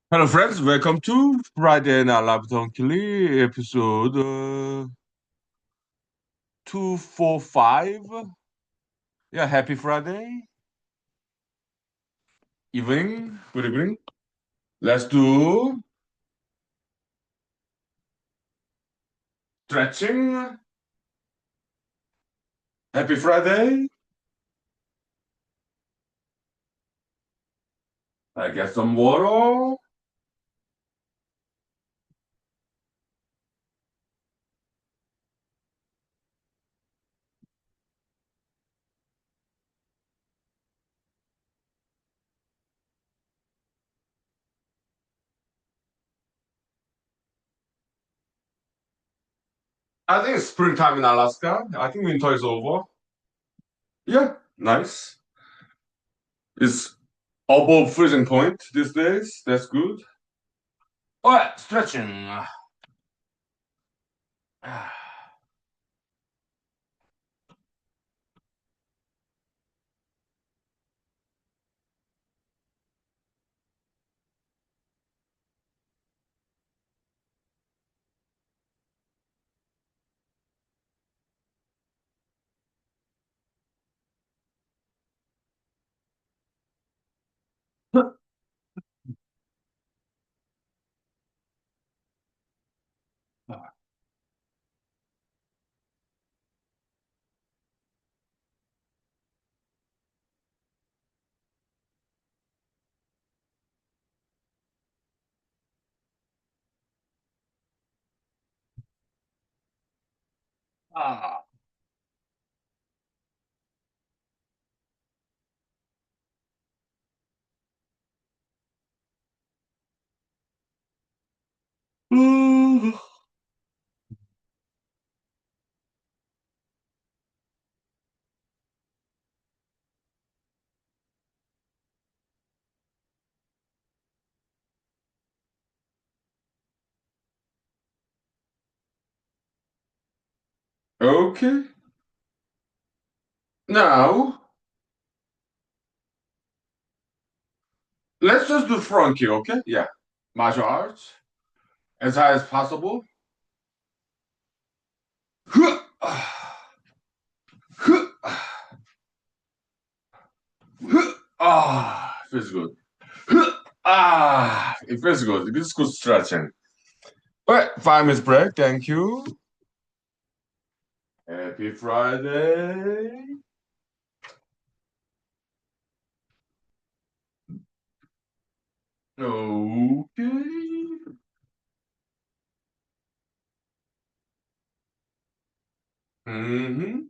Hello, friends. Welcome to Friday Night Live with Huhnkie, episode 245. Yeah, happy Friday evening. Good evening. Let's do stretching. Happy Friday. I get some water. I think it's springtime in Alaska. I think winter is over. Yeah, nice. It's above freezing point these days. That's good. All right, stretching. Ah. Okay. Now, let's just do Frankie, okay? Yeah. Martial arts. As high as possible. Feels good. It feels good. It is good stretching. All right, 5 minutes break. Thank you. Happy Friday. Okay. Mm-hmm.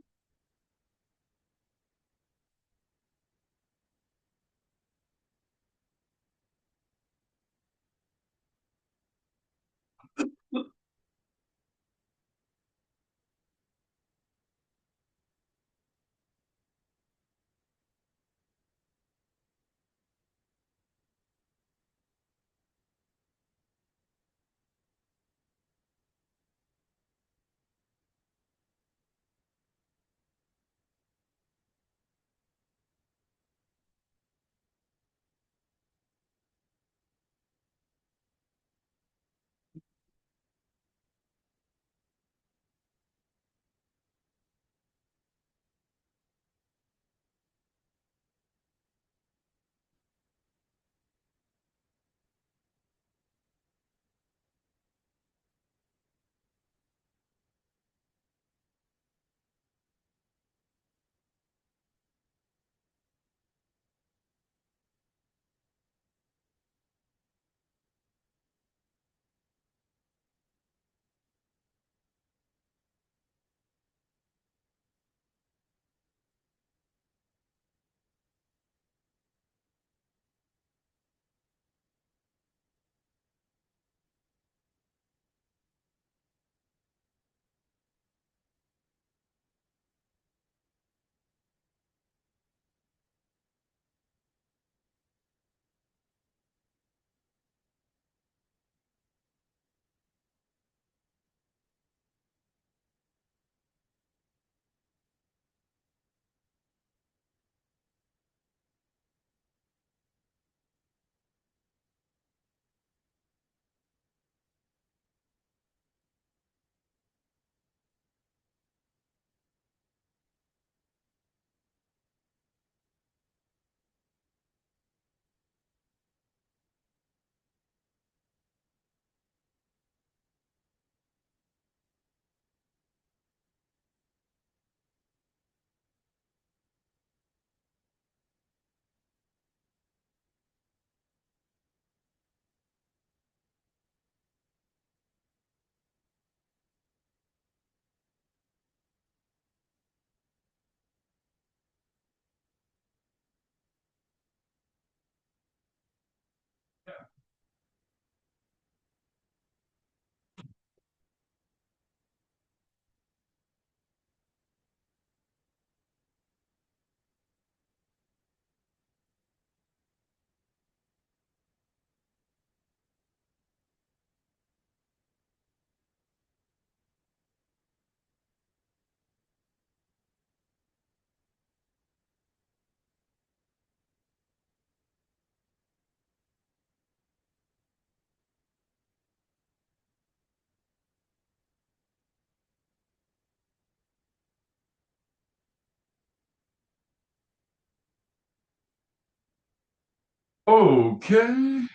Okay.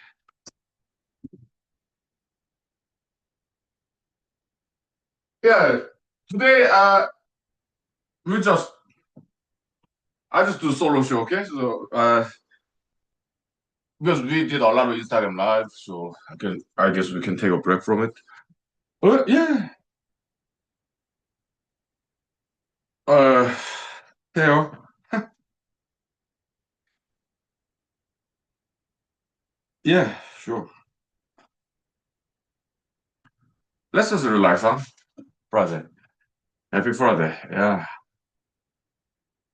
Yeah. Today, we just I just do solo show. Okay. So, because we did a lot of Instagram live, so I guess we can take a break from it. Yeah. Uh, Theo. Yeah. Sure. Let's just relax, huh? Friday. Happy Friday. Yeah.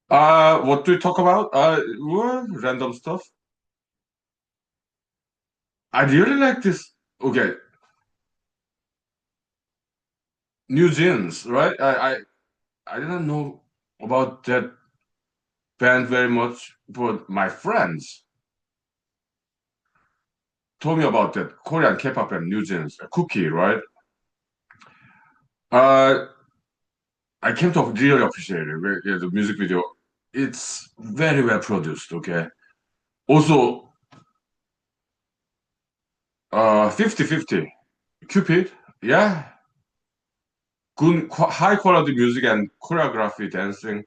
What do we talk about? Random stuff. I really like this. Okay, New Jeans, right? I didn't know about that band very much, but my friends told me about that Korean K-pop band New Jeans, Cookie, right? Uh, I came to really appreciate it. Yeah, the music video, it's very well produced. Okay. Also, 50-50. Cupid, yeah, good, high quality music and choreography, dancing.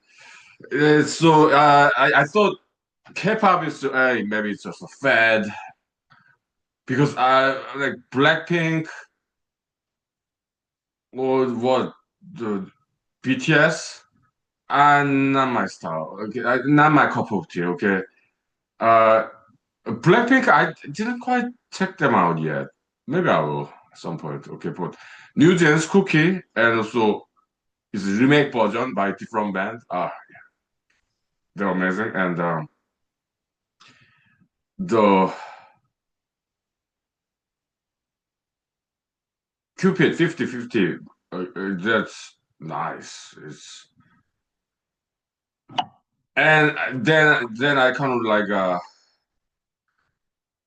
I thought K-pop is maybe it's just a fad because I like Blackpink or what the BTS are not my style. Okay, not my cup of tea. Okay, uh, Blackpink I didn't quite check them out yet. Maybe I will at some point. Okay, but New Jeans Cookie and also it's a remake version by different band. They're amazing and the Cupid 50-50. That's nice. It's and then I kind of like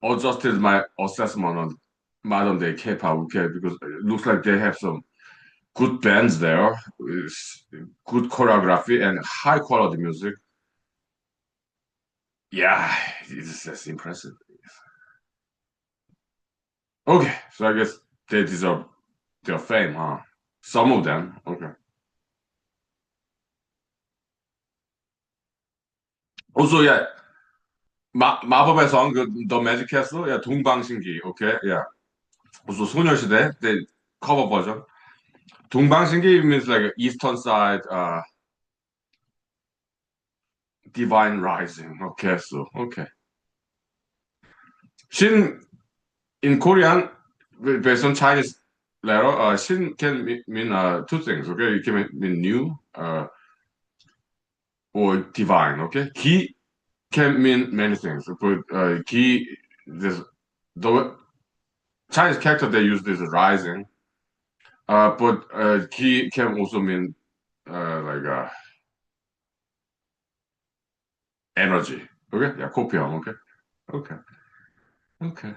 adjusted my assessment on modern day K-pop, okay, because it looks like they have some good bands there, with good choreography and high quality music. Yeah, it's just impressive. Okay, so I guess they deserve their fame, huh? Some of them. Okay. Also, yeah, 마법의 성, The Magic Castle, yeah, 동방신기, okay, yeah. Also, 소녀시대, the cover version. 동방신기 means like Eastern side, divine rising. Okay, so okay. Shin in Korean, based on Chinese letter, Shin can mean two things. Okay, it can mean new, or divine. Okay, Ki can mean many things, but Ki this the Chinese character they use this rising, but Ki can also mean like energy. Okay, yeah, 코피형. Okay, okay, okay.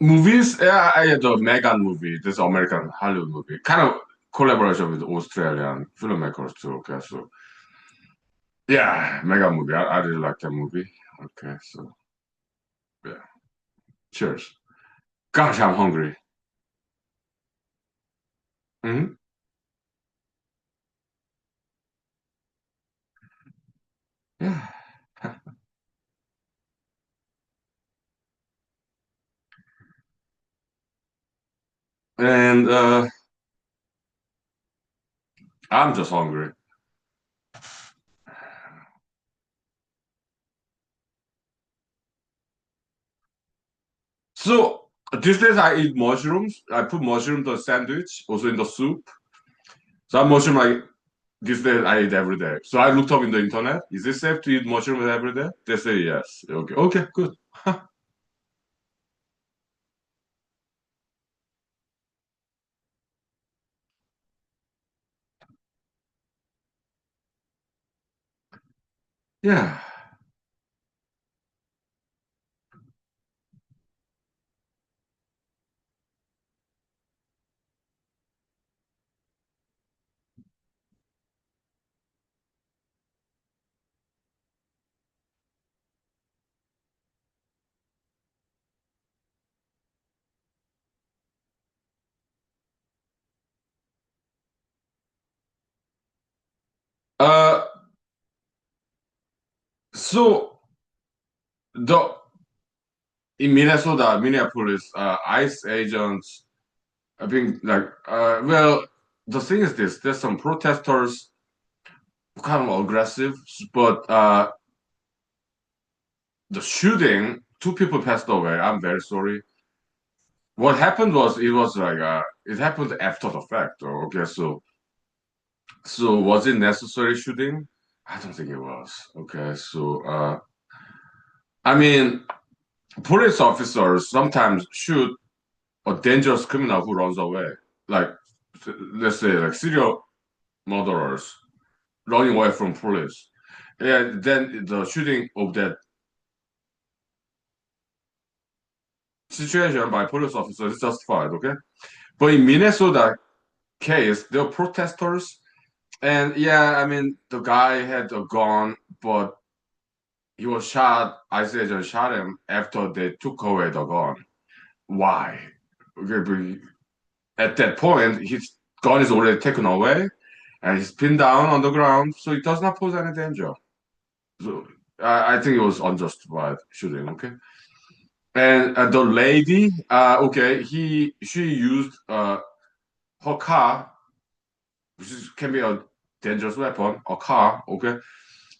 Movies, yeah, the Megan movie, this American Hollywood movie, kind of collaboration with Australian filmmakers too. Okay, so yeah, Megan movie, I really like that movie. Okay, so yeah, cheers. Gosh, I'm hungry. Hmm. Yeah, and I'm just hungry. So these days I eat mushrooms. I put mushroom to sandwich, also in the soup. So I'm mushroom like these days I eat every day. So I looked up in the internet. Is it safe to eat mushrooms every day? They say yes. Okay, okay, good. Yeah. So the in Minnesota, Minneapolis, ICE agents are being like, well, the thing is this: there's some protesters kind of aggressive, but the shooting, two people passed away. I'm very sorry. What happened was it was like it happened after the fact. Okay, so was it necessary shooting? I don't think it was. Okay, so I mean, police officers sometimes shoot a dangerous criminal who runs away. Like let's say like serial murderers running away from police. And then the shooting of that situation by police officers is justified, okay? But in Minnesota case, there were protesters, and yeah, I mean the guy had a gun, but he was shot. ICE agent shot him after they took away the gun. Why? Okay, but at that point, his gun is already taken away, and he's pinned down on the ground, so it does not pose any danger. So I think it was unjustified shooting. Okay, and the lady, okay, she used her car, can be a dangerous weapon, a car. Okay,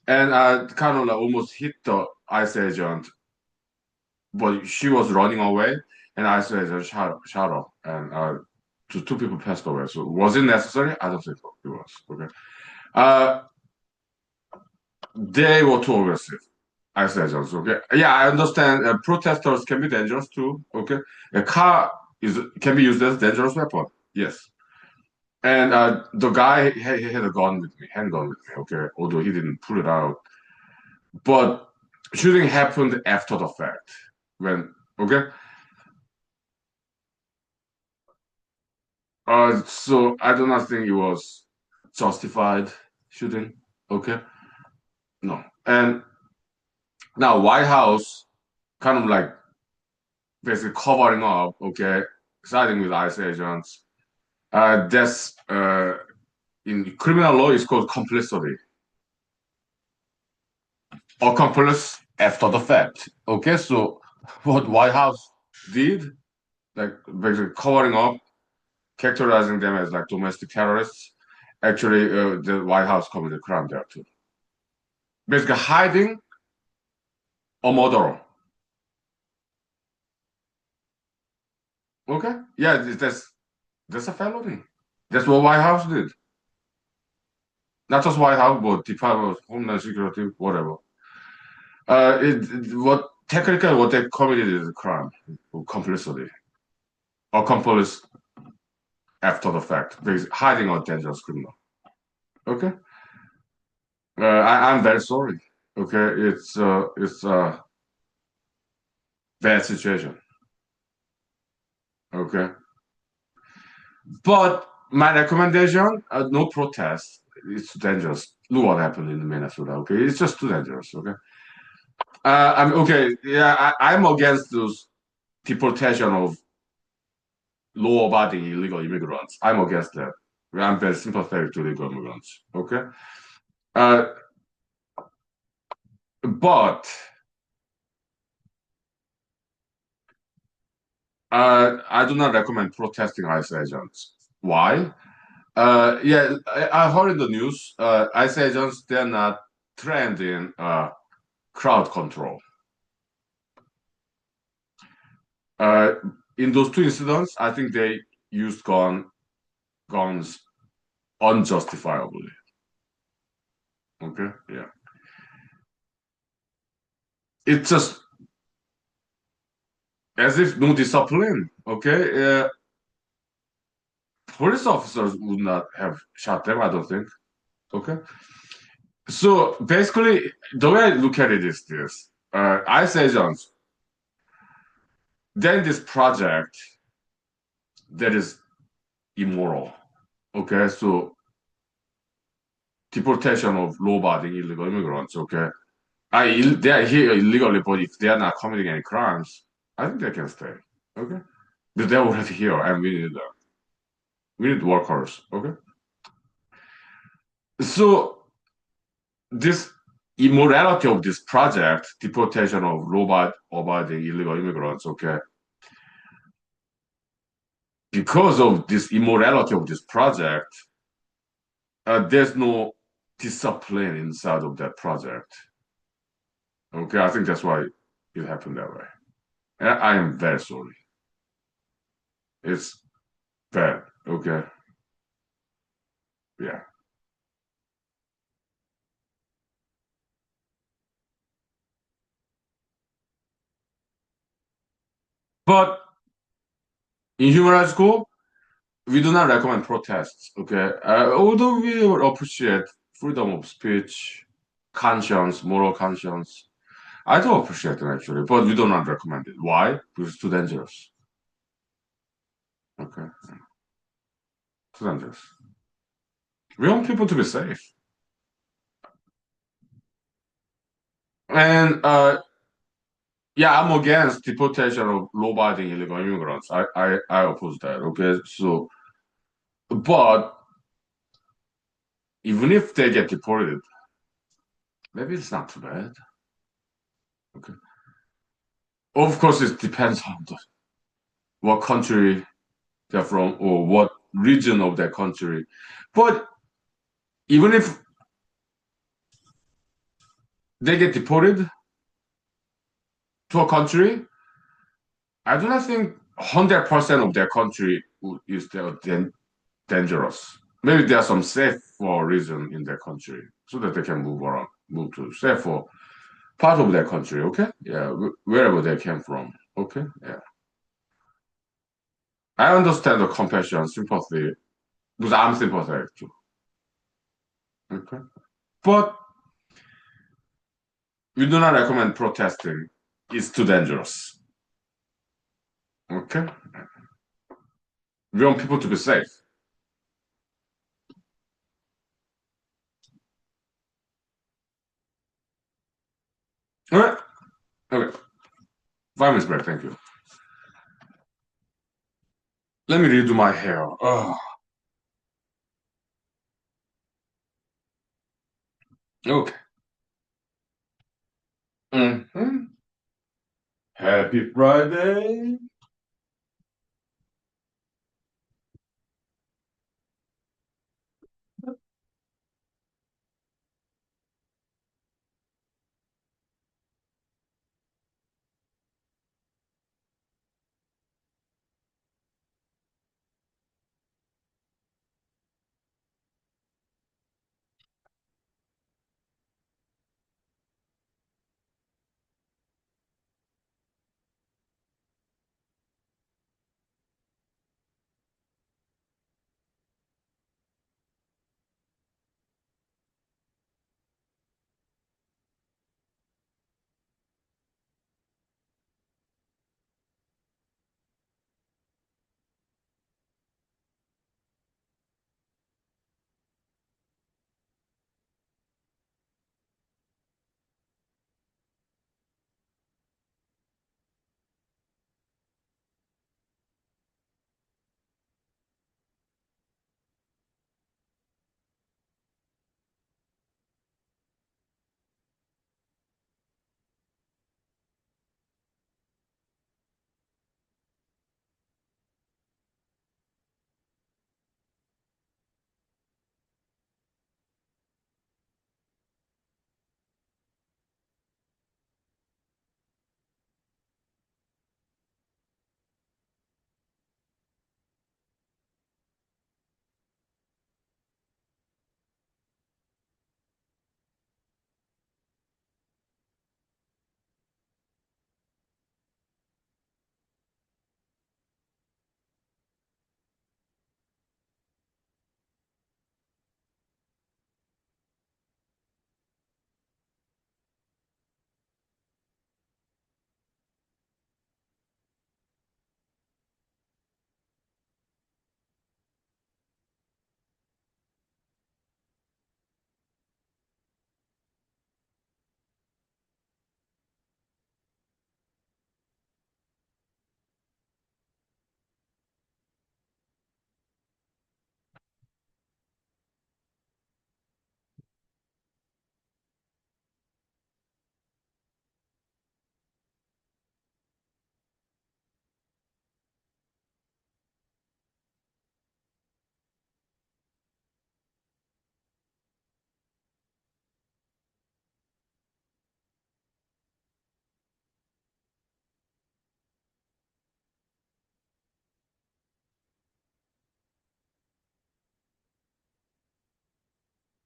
and kind of like almost hit the ICE agent, but she was running away, and ICE agent shot her, and two people passed away. So was it necessary? I don't think it was. Okay, uh, they were too aggressive. ICE agents. Okay, yeah, I understand. Protesters can be dangerous too. Okay, a car is can be used as a dangerous weapon. Yes, and the guy he had a gun with me, handgun with me. Okay, although he didn't pull it out, but shooting happened after the fact. When okay, so I do not think it was justified shooting. Okay, no, and now White House kind of like basically covering up. Okay, siding with ICE agents. That's in criminal law is called complicity. Accomplice after the fact. Okay, so what White House did, like basically covering up, characterizing them as like domestic terrorists. Actually, the White House committed crime there too. Basically, hiding a murderer. Okay, yeah, that's a felony. That's what White House did. Not just White House, but Department of Homeland Security, whatever. What technically what they committed is a crime, complicity, accomplice after the fact, because hiding a dangerous criminal. Okay, I'm very sorry. Okay, it's a bad situation. Okay, but my recommendation: no protest. It's dangerous. Look what happened in Minnesota. Okay, it's just too dangerous. Okay, I'm okay. Yeah, I'm against those deportation of law-abiding illegal immigrants. I'm against that. I'm very sympathetic to illegal immigrants. Okay, uh, but I do not recommend protesting ICE agents. Why? Yeah, I heard in the news, ICE agents, they're not trained in crowd control. Uh, in those two incidents, I think they used guns unjustifiably. Okay, yeah. It's just as if no discipline. Okay, police officers would not have shot them, I don't think. Okay. So basically, the way I look at it is this: ICE agents, then this project that is immoral. Okay, so deportation of law-abiding illegal immigrants. Okay, they are here illegally, but if they are not committing any crimes, I think they can stay. Okay, but they're already here, and we need them. We need workers. Okay, so this immorality of this project, deportation of law-abiding illegal immigrants, okay, because of this immorality of this project, there's no discipline inside of that project. Okay, I think that's why it happened that way. And I am very sorry. It's bad. Okay, yeah. But in human rights school, we do not recommend protests. Okay, although we would appreciate freedom of speech, conscience, moral conscience. I do appreciate it actually, but we do not recommend it. Why? Because it's too dangerous. Okay, too dangerous. We want people to be safe. And yeah, I'm against deportation of law-abiding illegal immigrants. I oppose that. Okay, so but even if they get deported, maybe it's not too bad. Okay, of course it depends on what country they're from or what region of their country. But even if they get deported to a country, I do not think 100% of their country is dangerous. Maybe there are some safe for reason in their country so that they can move around, move to safer part of their country. Okay, yeah, wherever they came from. Okay, yeah, I understand the compassion, sympathy because I'm sympathetic too. Okay, but we do not recommend protesting. It's too dangerous. Okay, we want people to be safe. All right, okay, 5 minutes break. Thank you. Let me redo my hair. Oh, okay. Mhm. Happy Friday.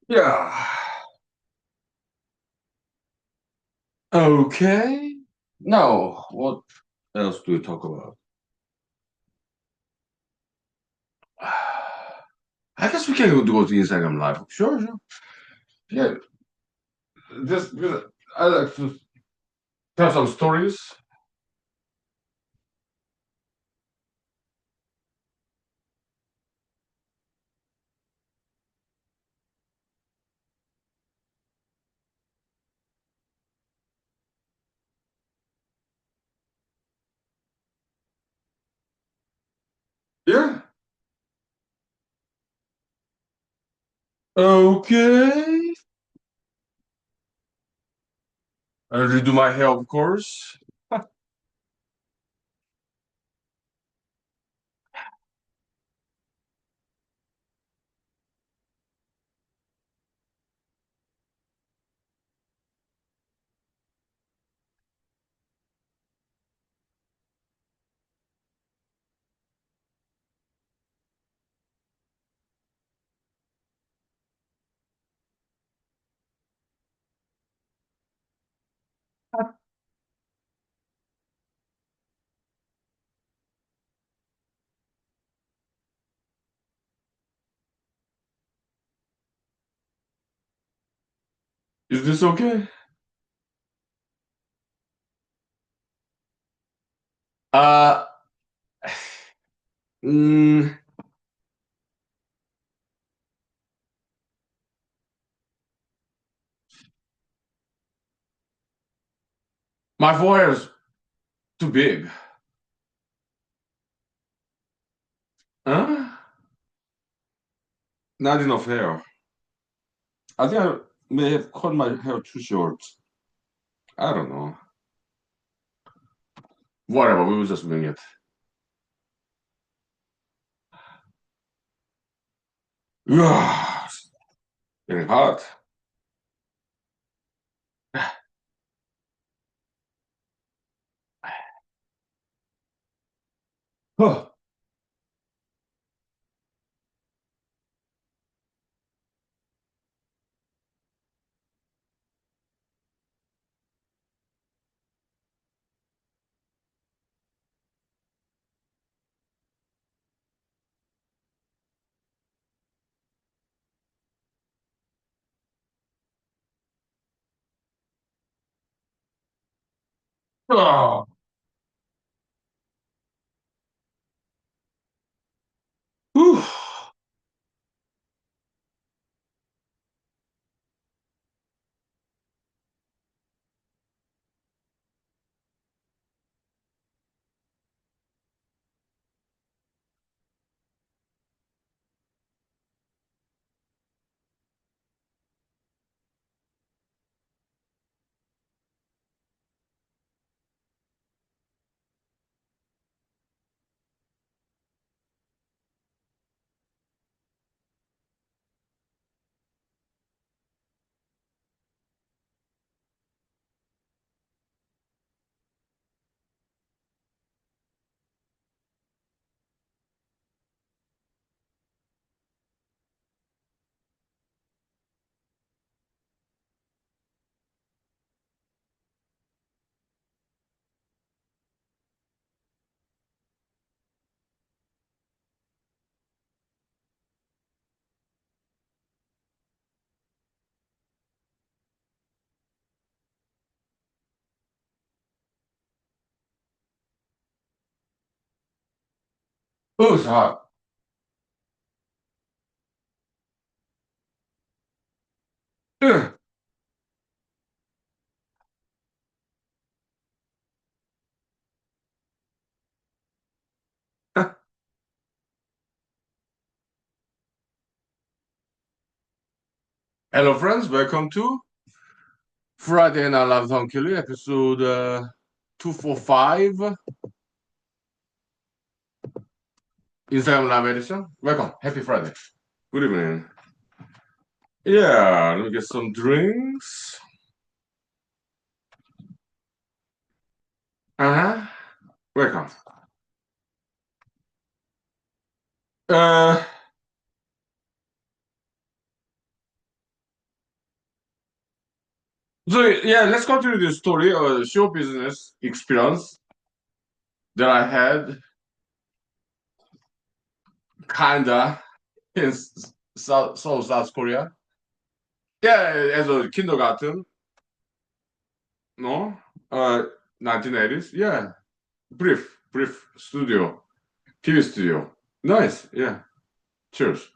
Yeah. Okay. Now, what else do we talk about? I guess we can go to Instagram Live. Sure, sure. Yeah, just because I like to tell some stories. Yeah. Okay. I redo my hair, of course. Is this okay? Uh, mm, my forehead is too big. Huh? Not enough hair. I think I may have cut my hair too short. I don't know. Whatever, we will just wing it. Yeah, getting hot. Huh. Oh. Whew. Oh, it's hot. Ugh. Hello, friends. Welcome to Friday Night Live Huhnkie, episode 245, Instagram Live edition. Welcome. Happy Friday. Good evening. Yeah, let me get some drinks. Uh-huh. Welcome. Uh, So yeah, let's continue this story. Show business experience that I had, kinda in South Korea. Yeah, as a kindergarten, no, 1980s. Yeah, brief studio, TV studio. Nice. Yeah. Cheers.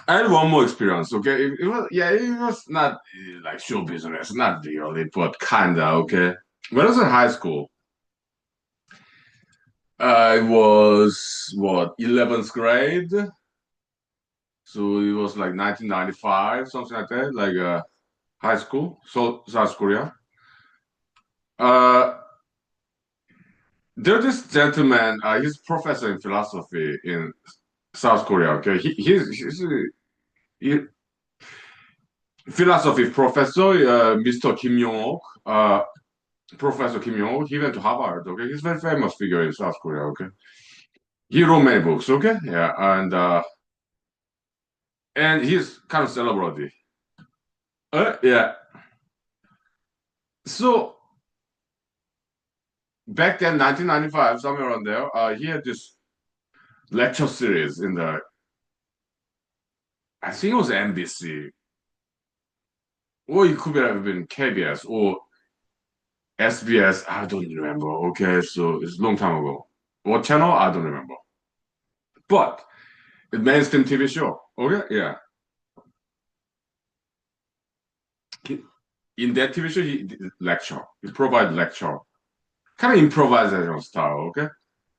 I had one more experience. Okay, it was yeah, it was not like show business, not really, but kinda. Okay, when I was in high school, I was what 11th grade, so it was like 1995, something like that, like high school, so South Korea. Uh, there's this gentleman. He's professor in philosophy in South Korea. Okay, he's he, philosophy professor, Mr. Kim Yong-ok. Professor Kim Jong, he went to Harvard. Okay, he's a very famous figure in South Korea. Okay, he wrote many books. Okay, yeah, and he's kind of celebrity. Yeah. So back then, 1995, somewhere around there, he had this lecture series in the, I think it was NBC, or it could have been KBS or SBS. I don't remember. Okay, so it's a long time ago. What channel? I don't remember. But it's mainstream TV show. Okay, yeah. In that TV show, he did lecture. He provide lecture, kind of improvisation style. Okay,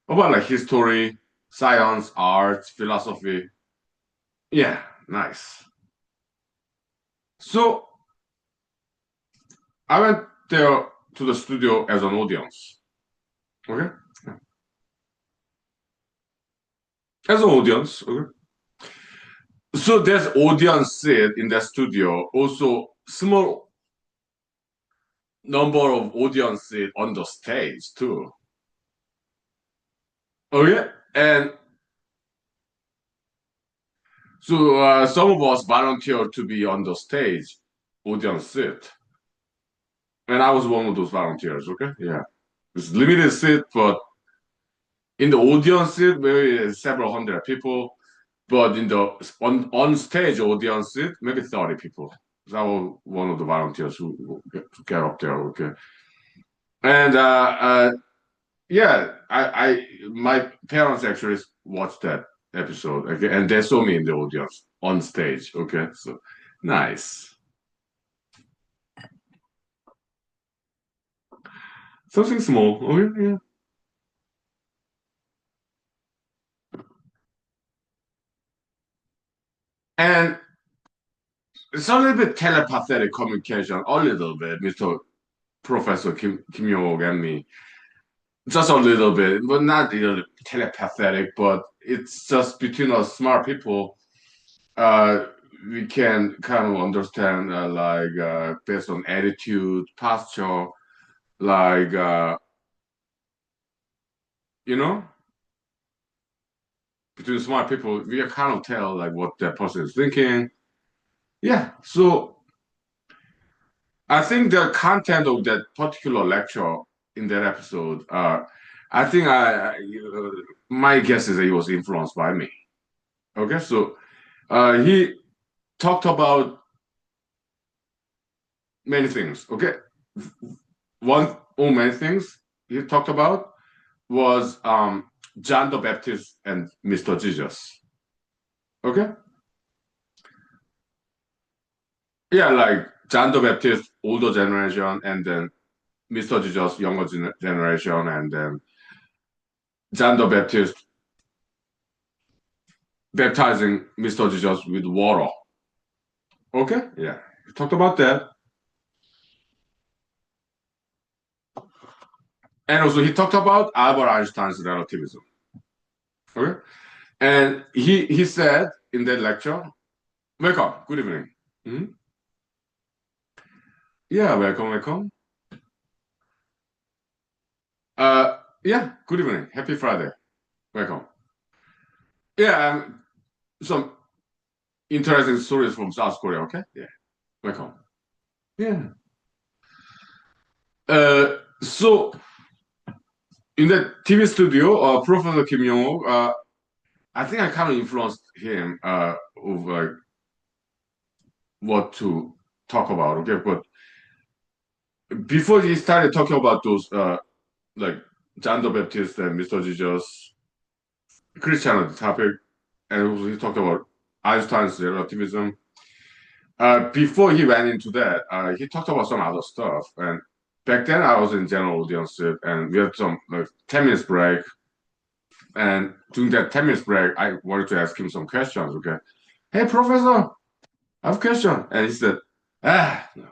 about like history, science, art, philosophy. Yeah, nice. So I went there to the studio as an audience. Okay, as an audience. Okay. So there's audience seat in the studio. Also, small number of audience seat on the stage too. Okay, and so some of us volunteered to be on the stage, audience seat, and I was one of those volunteers. Okay, yeah, it's limited seat, but in the audience seat, maybe several hundred people, but in the on stage audience seat, maybe 30 people. So I was one of the volunteers who get up there. Okay, and yeah, I my parents actually watched that episode. Okay, and they saw me in the audience on stage. Okay, so nice. Something small. Okay, yeah. And it's a little bit telepathic communication, a little bit, Mr. Professor Kim Jong and me. Just a little bit, but not really telepathic, but it's just between us smart people. Uh, we can kind of understand, based on attitude, posture, like, you know, between smart people, we can kind of tell like what that person is thinking. Yeah, so I think the content of that particular lecture in that episode, I think my guess is that he was influenced by me. Okay, so he talked about many things. Okay, one or many things he talked about was John the Baptist and Mr. Jesus. Okay, yeah, like John the Baptist, older generation, and then Mr. Jesus, younger generation, and then John the Baptist baptizing Mr. Jesus with water. Okay, yeah, he talked about that, and also he talked about Albert Einstein's relativism. Okay, and he said in that lecture, "Welcome, good evening." Mhm. Yeah, welcome, welcome. Yeah, good evening, happy Friday, welcome. Yeah, some interesting stories from South Korea. Okay, yeah. Welcome. Yeah. So in the TV studio, Professor Kim Young, I think I kind of influenced him of like what to talk about. Okay, but before he started talking about those like John the Baptist and Mr. Jesus, Christianity topic, and also he talked about Einstein's relativism. Before he went into that, he talked about some other stuff. And back then, I was in general audience, and we had some like 10 minutes break. And during that 10 minutes break, I wanted to ask him some questions. Okay, hey professor, I have a question, and he said, no.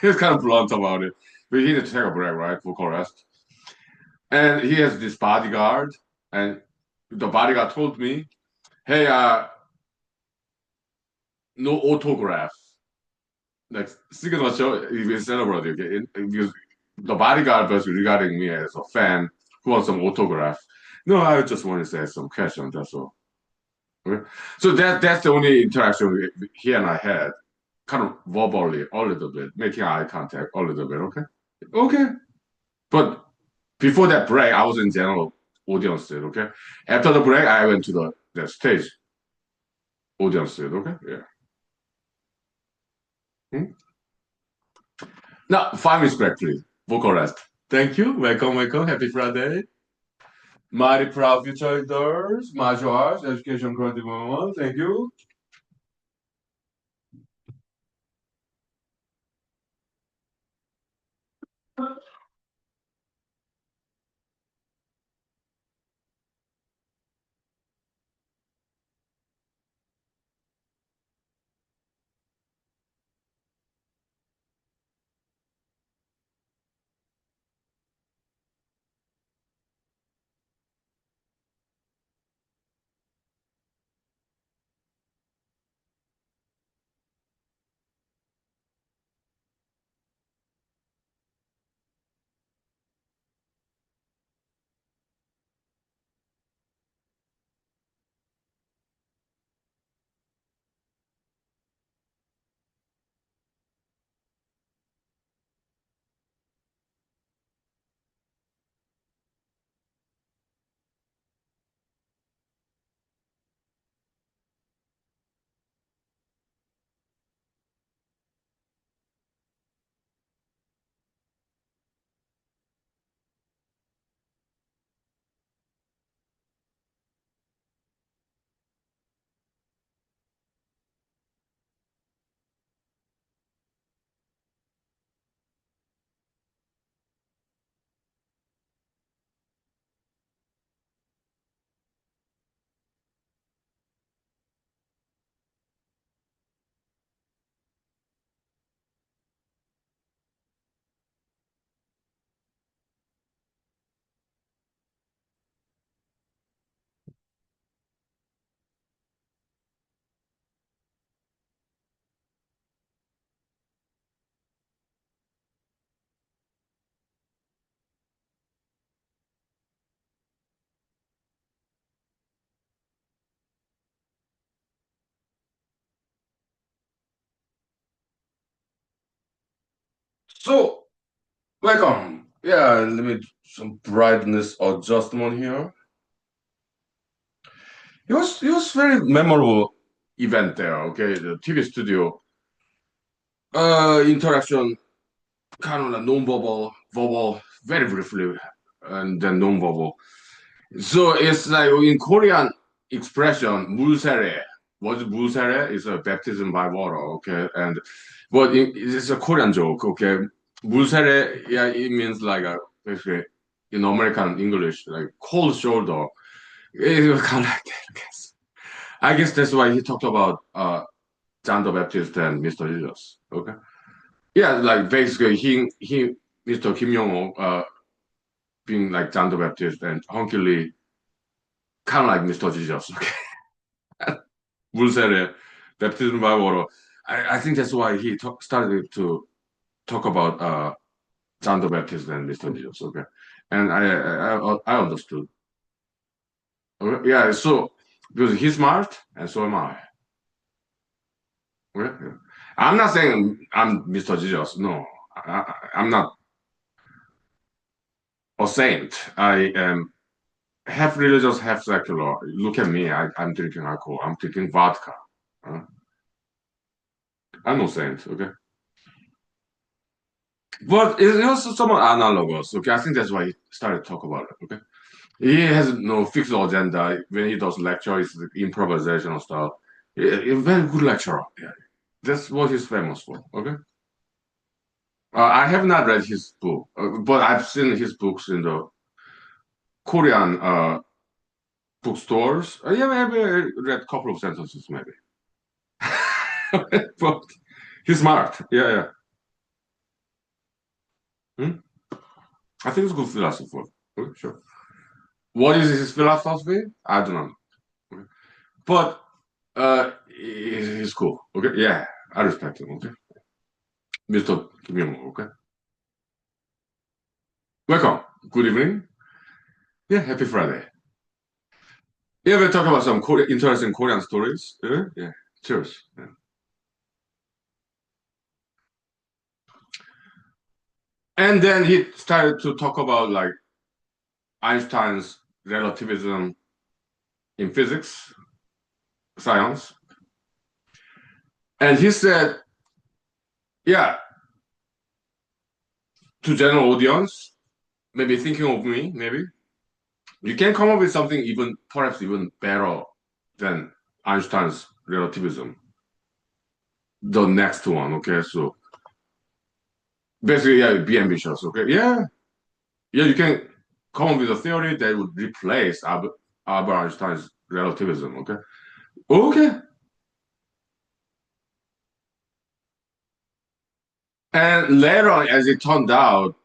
He was kind of blunt about it. But he needed to take a break, right, for rest. And he has this bodyguard, and the bodyguard told me, hey, no autograph. Like signature is celebrated, okay? Because the bodyguard was regarding me as a fan who wants some autograph. No, I just want to say some questions, that's all. Okay? So that's the only interaction he and I had, kind of verbally a little bit, making eye contact a little bit, okay? Okay. But before that break, I was in general audience, okay? After the break, I went to the stage audience, okay? Yeah. Hmm? Now, 5 minutes break, please. Vocal rest. Thank you. Welcome, welcome. Happy Friday. Mighty proud future leaders, martial arts, education, creative movement. Thank you. So, welcome. Yeah, let me some brightness adjustment here. It was very memorable event there. Okay, the TV studio interaction, kind of like non-verbal, verbal, very briefly, and then non-verbal. So it's like in Korean expression, 물세례. What 물세례 is a baptism by water, okay? And but it's a Korean joke, okay? 물세례, yeah, it means like basically in American English, like cold shoulder. It was kind of like that, I guess. I guess that's why he talked about John the Baptist and Mr. Jesus, okay? Yeah, like basically he Mr. Kim Jong-un being like John the Baptist and Huhnkie Lee kind of like Mr. Jesus, okay? 물세례, baptism by water. I think that's why he started to talk about John the Baptist and Mr. Jesus. Okay, and I understood. Okay? Yeah, so because he's smart and so am I. Okay? Yeah. I'm not saying I'm Mr. Jesus. No, I'm not a saint. I am half religious, half secular. Look at me. I'm drinking alcohol. I'm drinking vodka. Uh, I'm no saint. Okay. But it was somewhat analogous. Okay. I think that's why he started to talk about it. Okay. He has no fixed agenda. When he does lecture, it's like improvisational stuff. A very good lecturer. Yeah. That's what he's famous for. Okay. I have not read his book, but I've seen his books in the Korean bookstores. Yeah, maybe I read a couple of sentences, maybe. But he's smart. Yeah, yeah. Hmm? I think he's a good philosopher. Okay, sure. What is his philosophy? I don't know. Okay. But he's cool. Okay, yeah, I respect him. Okay, Mr. Kim Young. Okay, welcome. Good evening. Yeah, happy Friday. Yeah, we're talking about some interesting Korean stories. Yeah, yeah. Cheers. Yeah. And then he started to talk about like Einstein's relativism in physics, science. And he said, yeah, to general audience, maybe thinking of me, maybe, you can come up with something even, perhaps even better than Einstein's relativism. The next one, okay? So basically, yeah, be ambitious, okay? Yeah, yeah, you can come up with a theory that would replace Albert Einstein's relativism, okay? Okay. And later on, as it turned out,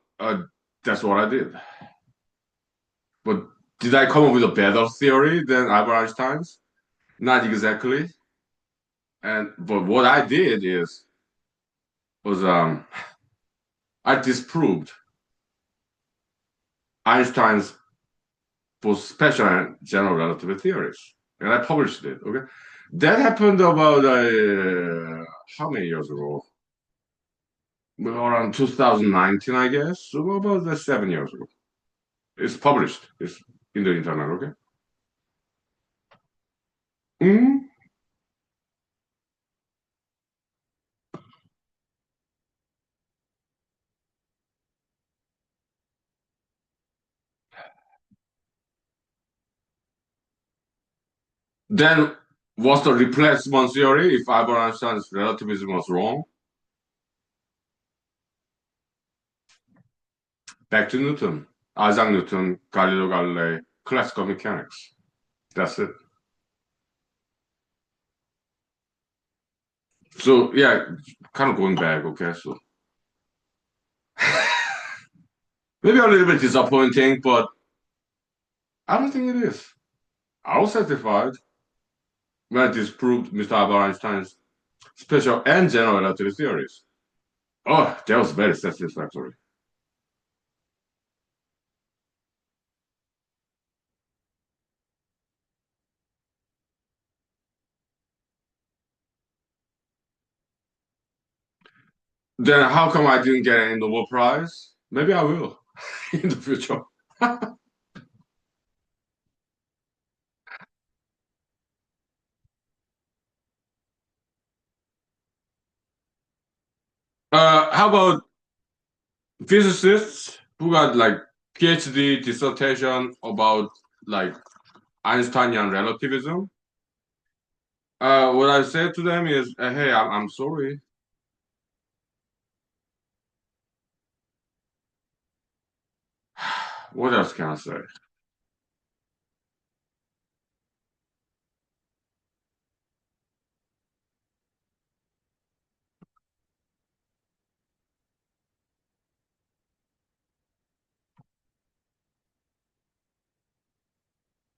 that's what I did. But did I come up with a better theory than Albert Einstein's? Not exactly. And but what I did is was I disproved Einstein's both special and general relativity theories, and I published it. Okay, that happened about how many years ago? Well, around 2019, I guess. So about 7 years ago. It's published. It's in the internet. Okay. Mhm. Then what's the replacement theory if Albert Einstein's relativism was wrong? Back to Newton, Isaac Newton, Galileo Galilei, classical mechanics. That's it. So yeah, kind of going back. Okay, so maybe a little bit disappointing, but I don't think it is. I was satisfied when I disproved Mr. Albert Einstein's special and general relativity theories. Oh, that was very satisfactory. Then how come I didn't get any Nobel Prize? Maybe I will in the future. How about physicists who got like PhD dissertation about like Einsteinian relativism? What I said to them is, hey, I'm sorry. What else can I say?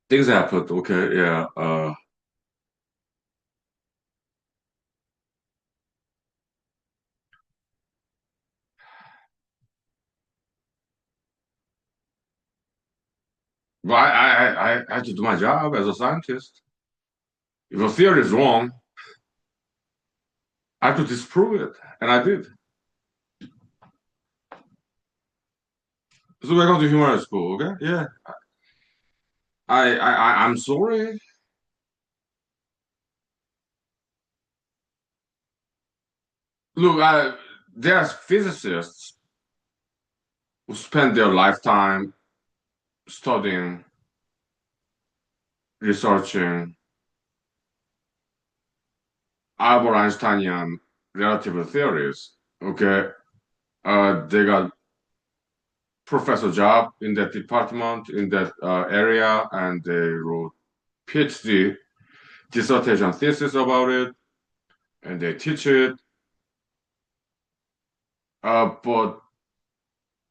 Things happened. Okay, yeah. But I had to do my job as a scientist. If a theory is wrong, I had to disprove it, and I did. So welcome to humor school, okay? Yeah, I'm sorry. Look, there's physicists who spend their lifetime studying, researching Albert Einsteinian relativity theories. Okay, they got professor job in that department in that area, and they wrote PhD dissertation thesis about it, and they teach it. But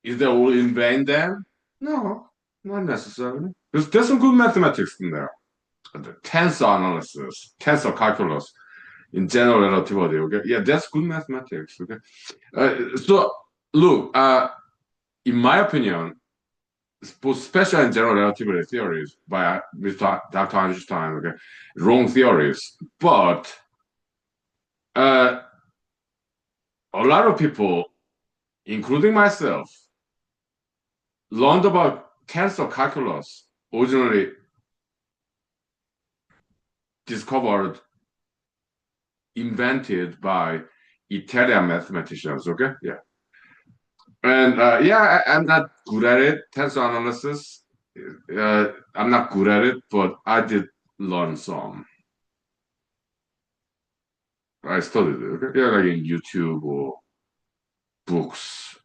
is that all in vain then? No, not necessarily. There's some good mathematics in there. The tensor analysis, tensor calculus in general relativity. Okay, yeah, that's good mathematics. Okay, so look, in my opinion, both special and general relativity theories by Mr. Dr. Einstein, okay, wrong theories. But uh, a lot of people, including myself, learned about tensor calculus originally discovered, invented by Italian mathematicians. Okay, yeah, and yeah, I'm not good at it. Tensor analysis, I'm not good at it, but I did learn some. I studied it. Okay, yeah, like in YouTube or books,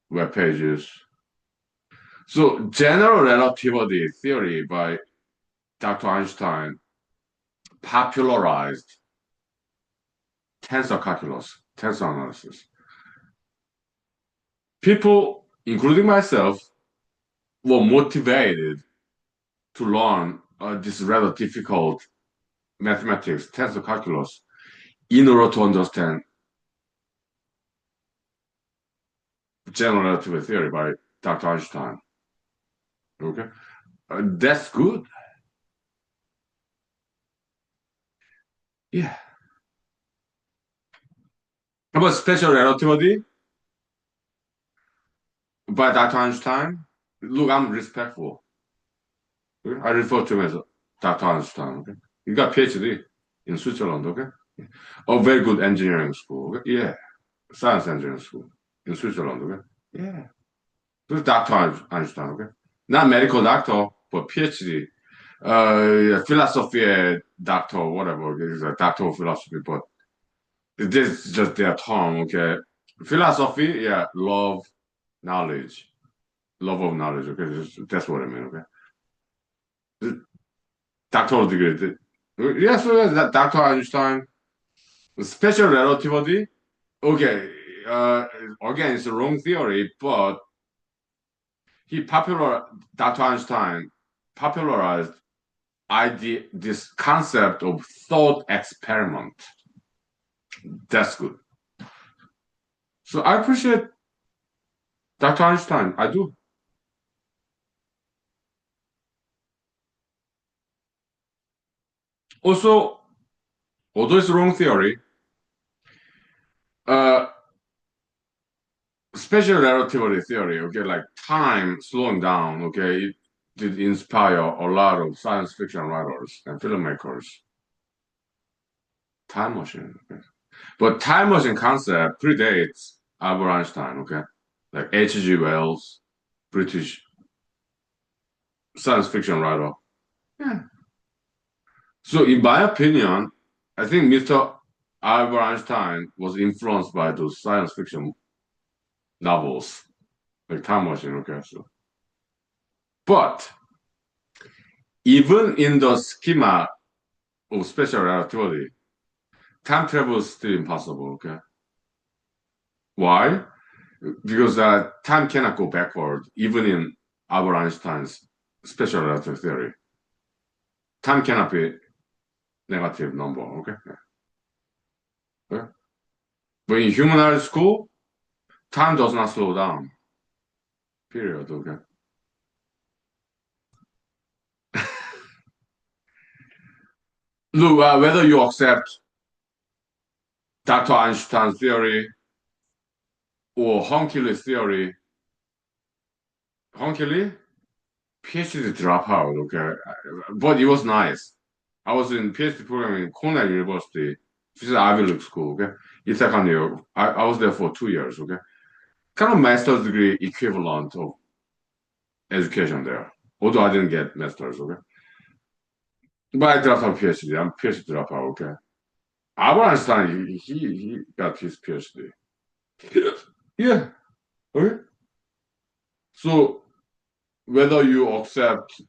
web pages. So general relativity theory by Dr. Einstein popularized tensor calculus, tensor analysis. People, including myself, were motivated to learn this rather difficult mathematics, tensor calculus, in order to understand general relativity theory by Dr. Einstein. Okay, that's good. Yeah. How about special relativity by Dr. Einstein? Look, I'm respectful. Okay? I refer to him as Dr. Einstein. Okay? He got PhD in Switzerland. Okay, a very good engineering school. Okay? Yeah, science engineering school in Switzerland. Okay, yeah. This is Dr. Einstein. Okay, not medical doctor, but PhD. Yeah, philosophy doctor, whatever. He's a doctor of philosophy, but this is just their term. Okay, philosophy. Yeah, knowledge, love of knowledge. Okay, that's what I mean. Okay, doctoral degree. Yeah, so that Dr. Einstein, special relativity. Okay, again, it's a wrong theory, but he Dr. Einstein popularized this concept of thought experiment. That's good. So I appreciate Dr. Einstein. I do. Also, although it's a wrong theory, uh, special relativity theory, okay, like time slowing down, okay, it did inspire a lot of science fiction writers and filmmakers. Time machine, okay. But time machine concept predates Albert Einstein, okay? Like H.G. Wells, British science fiction writer. Yeah. So in my opinion, I think Mr. Albert Einstein was influenced by those science fiction novels, like Time Machine, okay? So, but even in the schema of special relativity, time travel is still impossible, okay? Why? Because time cannot go backward, even in Albert Einstein's special relativity theory. Time cannot be negative number, okay? Yeah. But in human art school, time does not slow down, period, okay? Look, whether you accept Dr. Einstein's theory or Huhnke's theory. Huhnke, PhD dropout, okay, but it was nice. I was in PhD program in Cornell University, which is an Ivy League school, okay. It's second year. I was there for 2 years, okay. Kind of master's degree equivalent of education there. Although I didn't get master's, okay. But I dropped out PhD. I'm PhD dropout, okay. Albert Einstein, he got his PhD. Yeah, okay. So whether you accept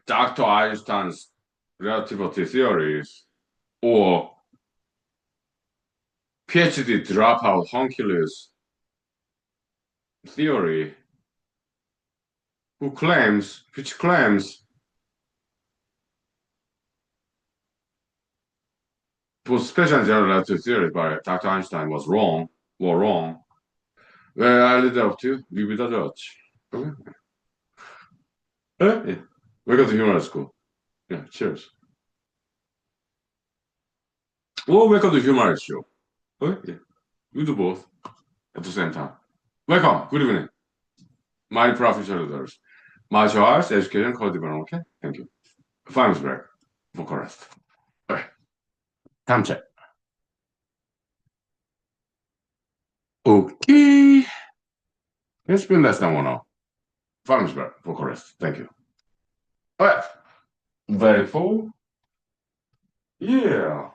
Dr. Einstein's relativity theories or PhD dropout Huhnke's theory, which claims both special and general relativity theory by Dr. Einstein were wrong. Well, I leave it up to you. You be the judge. Okay? Yeah. Welcome to humor school. Yeah, cheers. Or welcome to humor show. Okay? Yeah. We do both at the same time. Welcome. Good evening. My professors. Martial arts, education, code development. Okay? Thank you. 5 minutes break. Vocal rest. Okay. Time check. Okay. It's been less than 1 hour. 5 minutes break. Vocal rest. Thank you. All right. Very full. Yeah.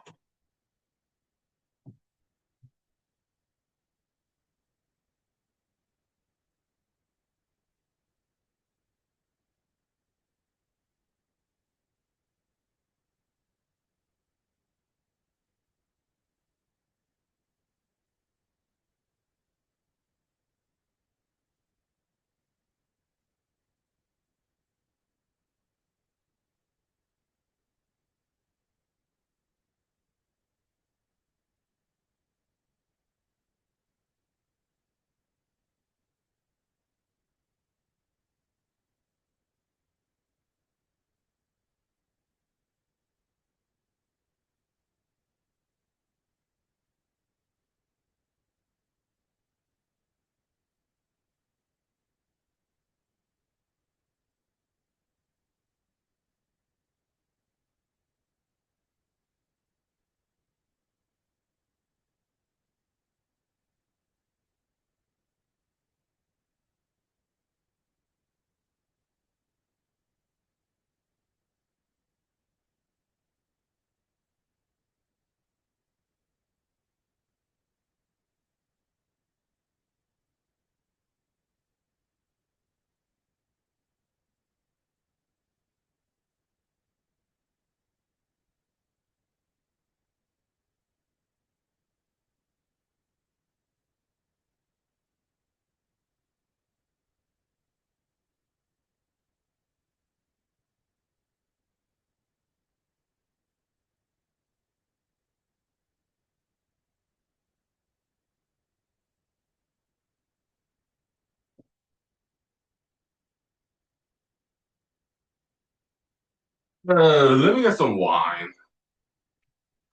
Let me get some wine.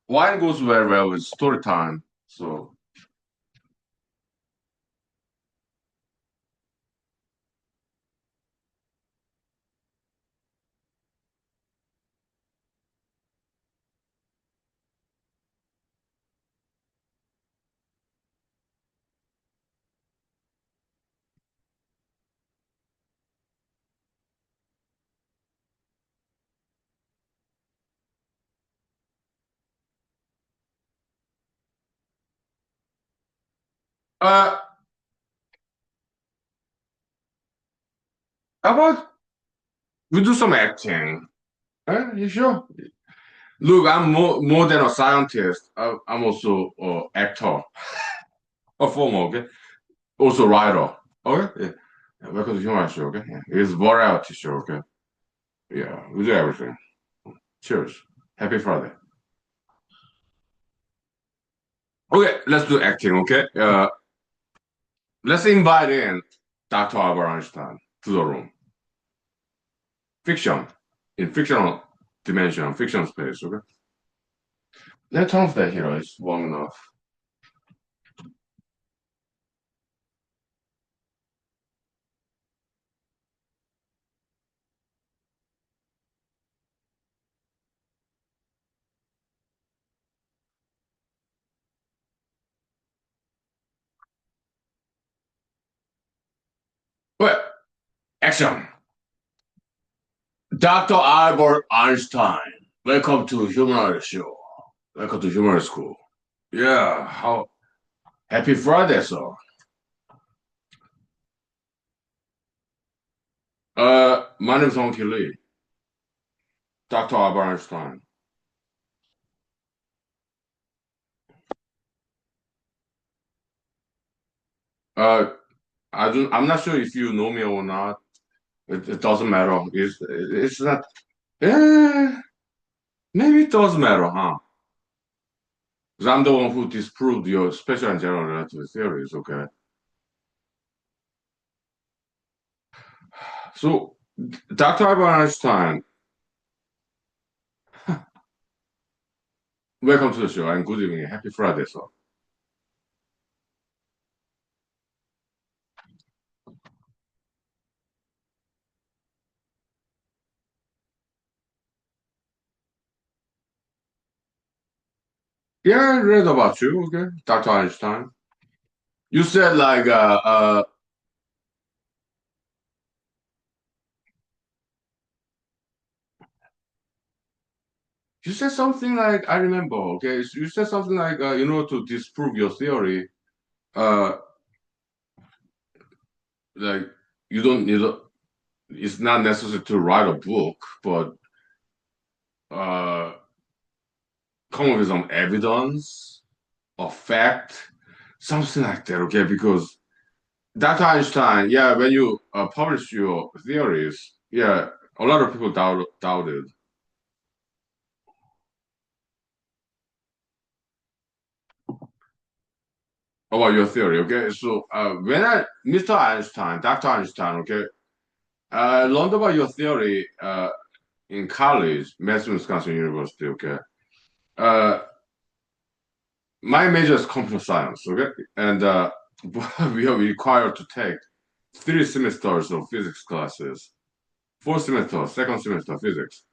Wine goes very well with story time. So, uh, how about we do some acting? You sure? Look, I'm more than a scientist. I'm also an actor, performer, okay? Also writer. Okay? Yeah. Yeah, welcome to humor show, okay? Yeah. It's variety show, okay? Yeah, we do everything. Cheers. Happy Friday. Okay, let's do acting, okay? Let's invite in Dr. Albert Einstein to the room. Fiction, in fictional dimension, fictional space, okay? Let's turn off that heater. It's warm enough. Well, action. Dr. Albert Einstein, welcome to Human Show. Welcome to Human School. Yeah, how happy Friday, sir. My name is Huhnkie Lee. Dr. Albert Einstein. Uh, I'm not sure if you know me or not. It doesn't matter. It's not. Eh, maybe it does matter, huh? Because I'm the one who disproved your special and general relativity theories. Okay. So, Dr. Albert Einstein, welcome to the show and good evening. Happy Friday, sir. Yeah, I read about you. Okay, Dr. Einstein. You said like you said something like I remember. Okay, so you said something like to disprove your theory. Uh, like you don't need. It's not necessary to write a book, but uh, come up with some evidence or fact, something like that. Okay, because Dr. Einstein, yeah, when you publish your theories, yeah, a lot of people doubted about your theory. Okay, so Mr. Einstein, Dr. Einstein, okay, I learned about your theory in college, Madison, Wisconsin University. Okay, uh, my major is computer science. Okay, and we are required to take 3 semesters of physics classes. Fourth semester, second semester physics.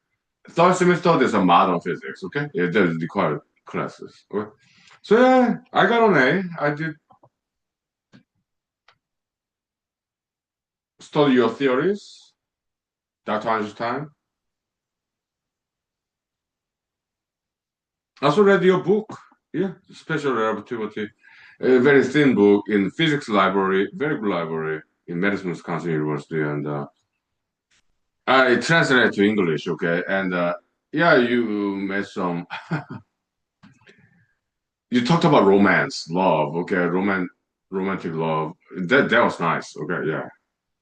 Third semester there's a modern physics. Okay, yeah, there's required classes. Okay, so yeah, I got an A. I did study your theories, Dr. Einstein. I also read your book. Yeah, Special Relativity. A very thin book in physics library, very good library in Madison, Wisconsin University, and I translated to English. Okay, and yeah, you made some. You talked about romance, love. Okay, romantic love. That was nice. Okay, yeah.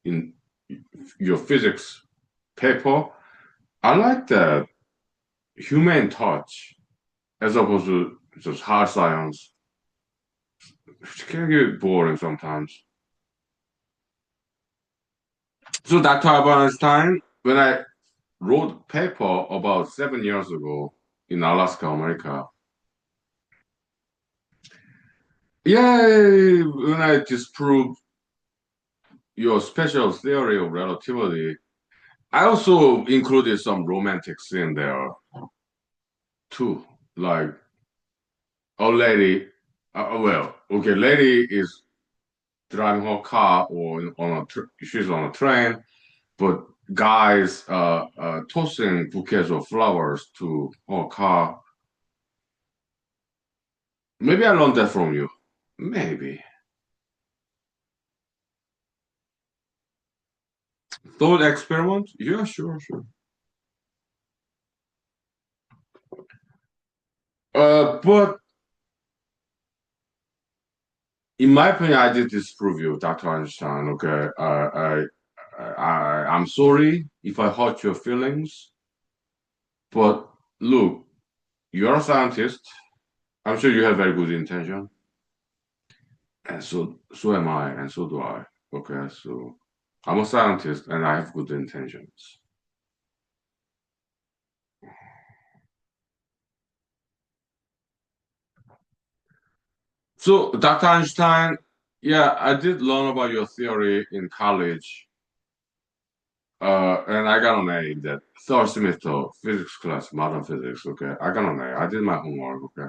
In your physics paper, I like the human touch as opposed to just hard science. It can get boring sometimes. So Dr. Albert Einstein, when I wrote paper about 7 years ago in Alaska, America, yeah, when I disproved your special theory of relativity, I also included some romantic scene there too. Like a lady, okay, lady is driving her car or she's on a train, but guys tossing bouquets of flowers to her car. Maybe I learned that from you. Maybe. Thought experiment? Yeah, sure, sure. But in my opinion, I did disprove you, Dr. Einstein. Okay, I'm sorry if I hurt your feelings, but look, you're a scientist. I'm sure you have very good intention, and so am I, and so do I. Okay, so I'm a scientist, and I have good intentions. So, Dr. Einstein, yeah, I did learn about your theory in college, and I got an A in that third semester physics class, modern physics. Okay, I got an A. I did my homework. Okay,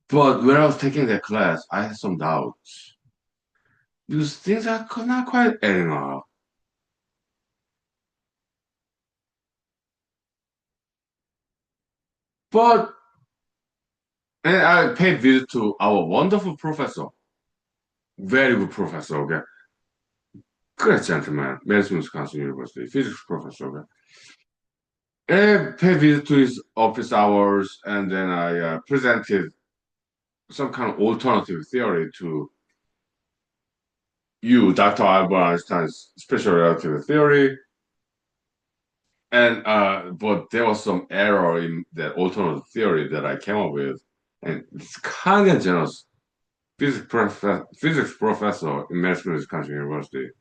but when I was taking that class, I had some doubts because things are not quite adding up. But and I paid visit to our wonderful professor, very good professor. Okay, great gentleman, Madison, Wisconsin University, physics professor. Okay, and paid visit to his office hours, and then I presented some kind of alternative theory to you, Dr. Albert Einstein's special relativity theory. And but there was some error in that alternative theory that I came up with. And it's kind of generous physics professor in Madison, Wisconsin University.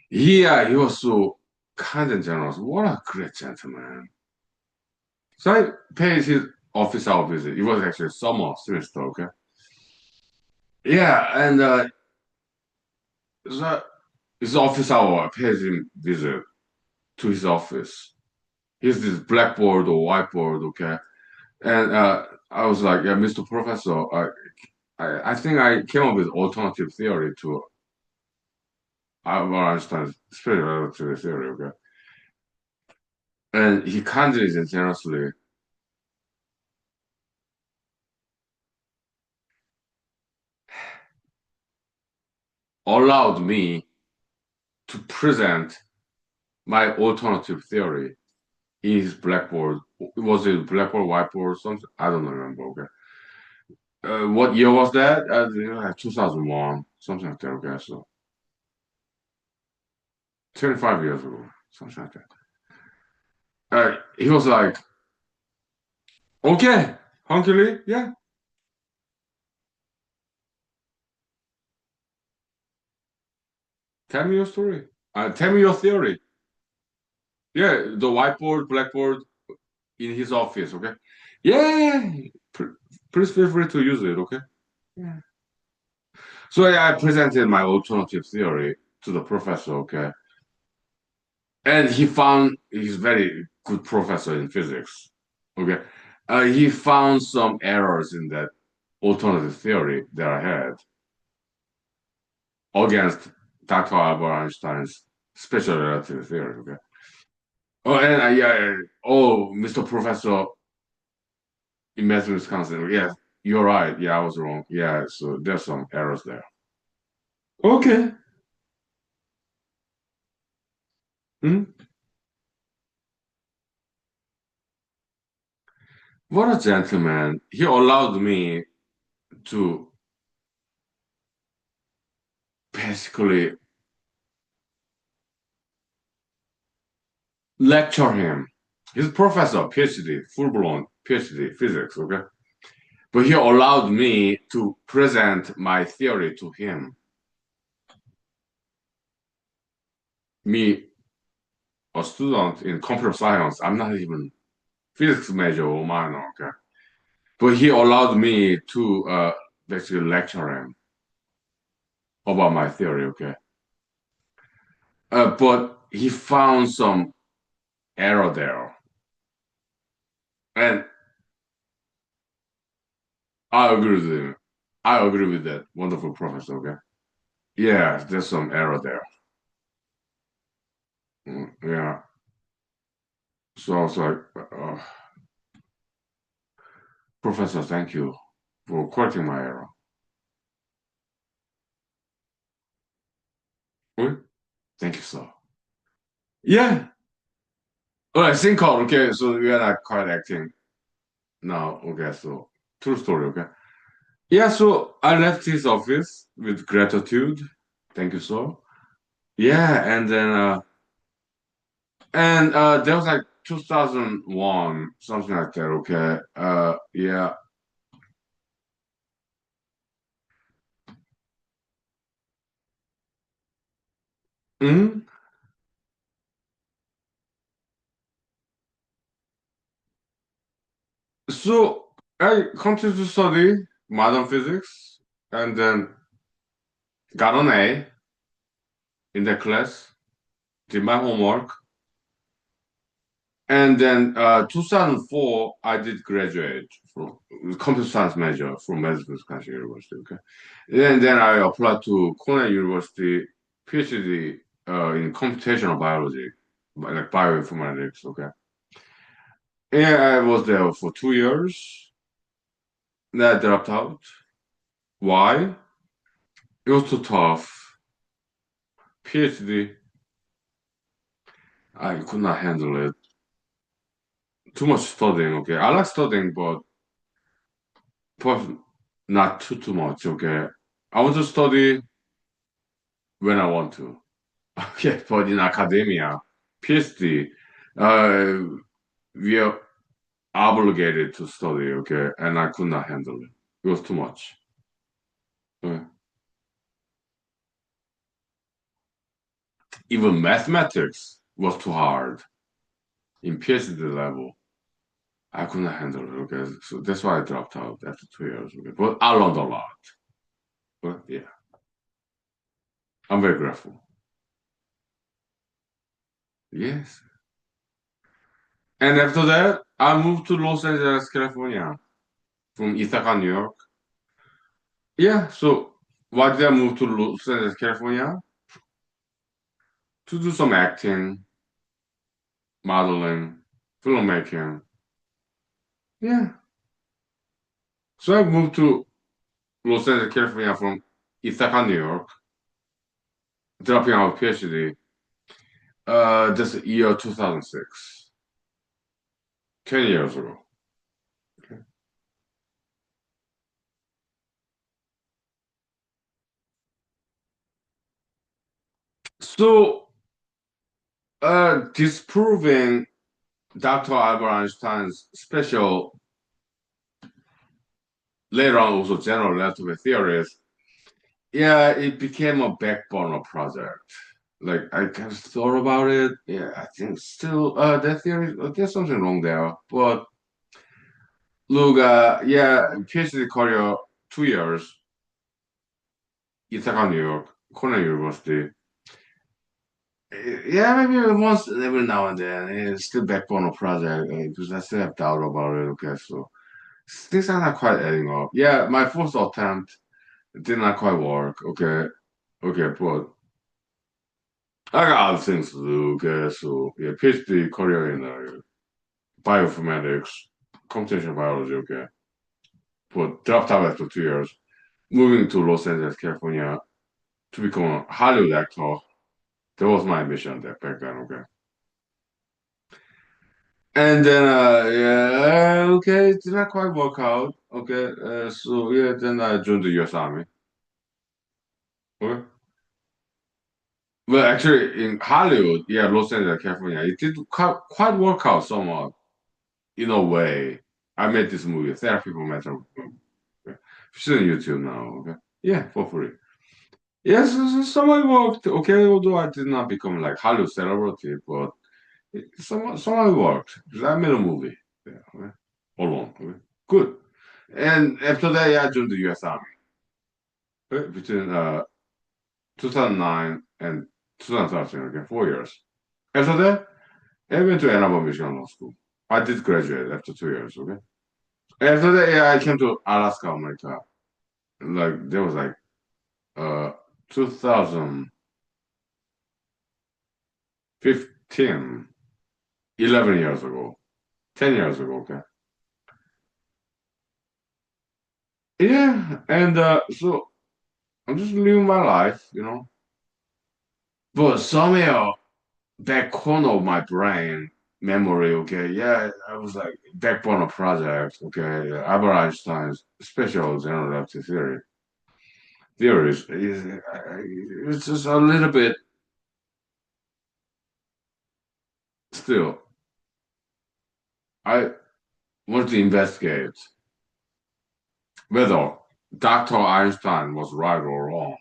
He was so kind and generous. What a great gentleman. So I paid his office hour visit. It was actually summer semester, okay? Yeah, and so his office hour, I paid him visit to his office. He's this blackboard or whiteboard, okay? And I was like, yeah, Mr. Professor, I think I came up with alternative theory to Albert Einstein's special relativity theory, okay? And he kindly and generously allowed me to present my alternative theory in his blackboard. Was it blackboard, whiteboard, something? I don't remember, okay? What year was that? 2001, something like that, okay? So 25 years ago, something like that. He was like, okay, Hunkily, yeah, tell me your story. Tell me your theory. Yeah, the whiteboard, blackboard in his office, okay? Yeah, please feel free to use it, okay? Yeah. So yeah, I presented my alternative theory to the professor, okay? And he found he's very good professor in physics, okay? He found some errors in that alternative theory that I had against Dr. Albert Einstein's special relativity theory, okay? Oh, and yeah, oh, Mr. Professor in Madison, Wisconsin. Yeah, you're right. Yeah, I was wrong. Yeah, so there's some errors there. Okay. Hmm? What a gentleman. He allowed me to basically lecture him. He's a professor, PhD, full-blown PhD physics, okay? But he allowed me to present my theory to him. Me, a student in computer science, I'm not even physics major or minor, okay? But he allowed me to basically lecture him about my theory, okay? But he found some error there. And I agree with him. I agree with that wonderful professor, okay? Yeah, there's some error there. Yeah. So I was like, Professor, thank you for correcting my error. Oui? Thank you, sir. Yeah. Well, I think, okay, so we are not quite acting now. Okay, so true story, okay? Yeah, so I left his office with gratitude. Thank you, sir. Yeah, and there was like 2001, something like that, okay? Yeah. Mhm. So I continued to study modern physics, and then got an A in the class, did my homework, and then 2004 I did graduate from computer science major from Wisconsin University. Okay, and then I applied to Cornell University PhD in computational biology, like bioinformatics. Okay, and I was there for 2 years. Then I dropped out. Why? It was too tough. PhD, I could not handle it. Too much studying. Okay, I like studying, but not too much. Okay, I want to study when I want to. Okay, but in academia, PhD, uh, we are obligated to study. Okay, and I could not handle it. It was too much. Uh, Even mathematics was too hard in PhD level. I could not handle it. Okay, so that's why I dropped out after 2 years. Okay, but I learned a lot. But yeah, I'm very grateful. Yes. And after that, I moved to Los Angeles, California from Ithaca, New York. Yeah, so why did I move to Los Angeles, California? To do some acting, modeling, filmmaking. Yeah. So I moved to Los Angeles, California from Ithaca, New York, dropping out PhD. This year 2006, 10 years ago. Okay. So, disproving Dr. Albert Einstein's special, later on also general relativity theories, yeah, it became a backburner project. Like I kind of thought about it. Yeah, I think still that theory there's something wrong there. But look, yeah, PhD career 2 years, Ithaca, New York, Cornell University. Yeah, maybe once every now and then. It's still backburner project because I still have doubt about it. Okay, so things are not quite adding up. Yeah, my first attempt did not quite work. Okay, okay, but I got other things to do. Okay, so yeah, PhD career in bioinformatics, computational biology. Okay, but dropped out after 2 years, moving to Los Angeles, California to become a Hollywood actor. That was my ambition there back then. Okay, and then yeah, okay, it did not quite work out. Okay, so yeah, then I joined the U.S. Army. Okay. Well, actually, in Hollywood, yeah, Los Angeles, California, it did quite work out somewhat in a way. I made this movie, Therapy for Mental. Okay. It's on YouTube now. Okay, yeah, for free. Yes, somewhat worked. Okay, although I did not become like Hollywood celebrity, but somewhat worked because I made a movie. Yeah, okay. Alone. Okay. Good. And after that, yeah, I joined the U.S. Army. Okay, between 2009 and 2013. Okay, 4 years. After that, I went to Ann Arbor, Michigan Law School. I did graduate after 2 years, okay? After that, yeah, I came to Alaska, America. Like, there was like 2015, 11 years ago, 10 years ago, okay? Yeah, and so I'm just living my life. But somehow, back corner of my brain, memory, okay, yeah, I was like, backbone of project, okay, Albert Einstein's special general relativity theories. It's just a little bit still. I want to investigate whether Dr. Einstein was right or wrong.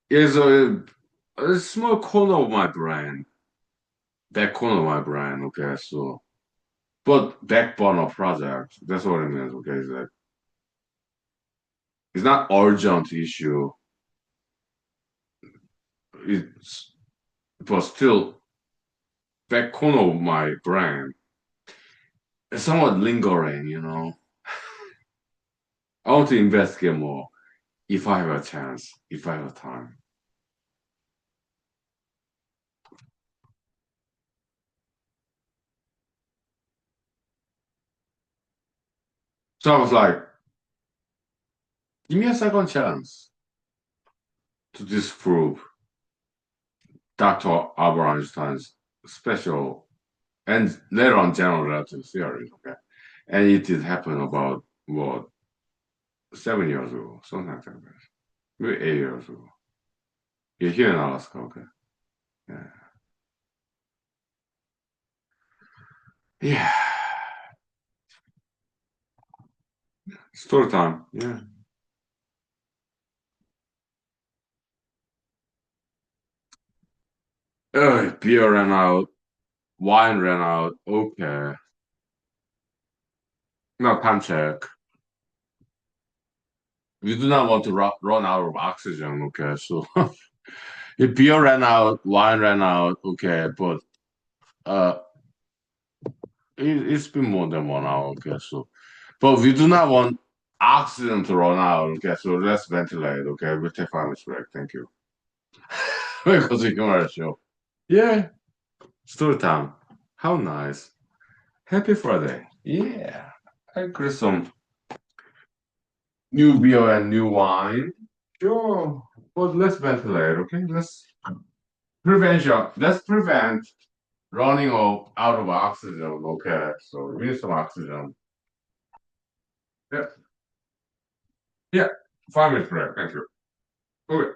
It's a small corner of my brain, back corner of my brain. Okay, so but backbone of project. That's what it means. Okay, is that It's not urgent issue. It's it was still back corner of my brain. It's somewhat lingering. I want to investigate more if I have a chance, if I have time. So I was like, give me a second chance to disprove Dr. Albert Einstein's special and later on general relativity theory. Okay. And it did happen about what 7 years ago, something like that. Maybe 8 years ago. Yeah, here in Alaska, okay. Yeah. Yeah. Story time. Yeah. Beer ran out, wine ran out. Okay. Now time check. We do not want to run out of oxygen. Okay, so if beer ran out, wine ran out. Okay, but uh, it's been more than 1 hour. Okay, so but we do not want oxygen to run out. Okay, so let's ventilate. Okay, we'll take 5 minutes break. Thank you. Because we can our show. Yeah, story time. How nice. Happy Friday. Yeah. I got some new beer and new wine. Sure. But let's ventilate, okay? Let's prevent running out of oxygen, okay? So we need some oxygen. Yeah. Yeah. 5 minutes break. Thank you. Okay.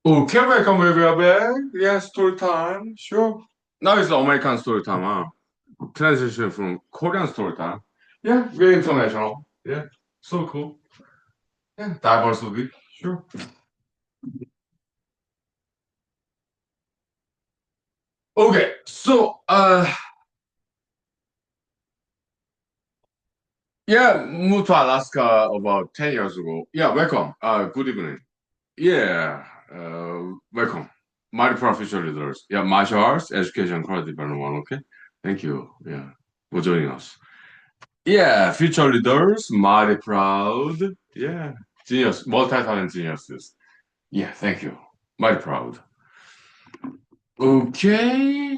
Okay, welcome, we are back. Yeah, story time. Sure. Now it's American story time, huh? Transition from Korean story time. Yeah, we're international. Yeah, so cool. Yeah, diversity. Sure. Okay, so yeah, moved to Alaska about 10 years ago. Yeah, welcome. Good evening. Yeah, welcome. My professional leaders. Yeah, martial arts, education, quality development. Okay, thank you. Yeah, for joining us. Yeah, future leaders, mighty proud. Yeah, genius, multi-talent geniuses. Yeah, thank you. Mighty proud. Okay.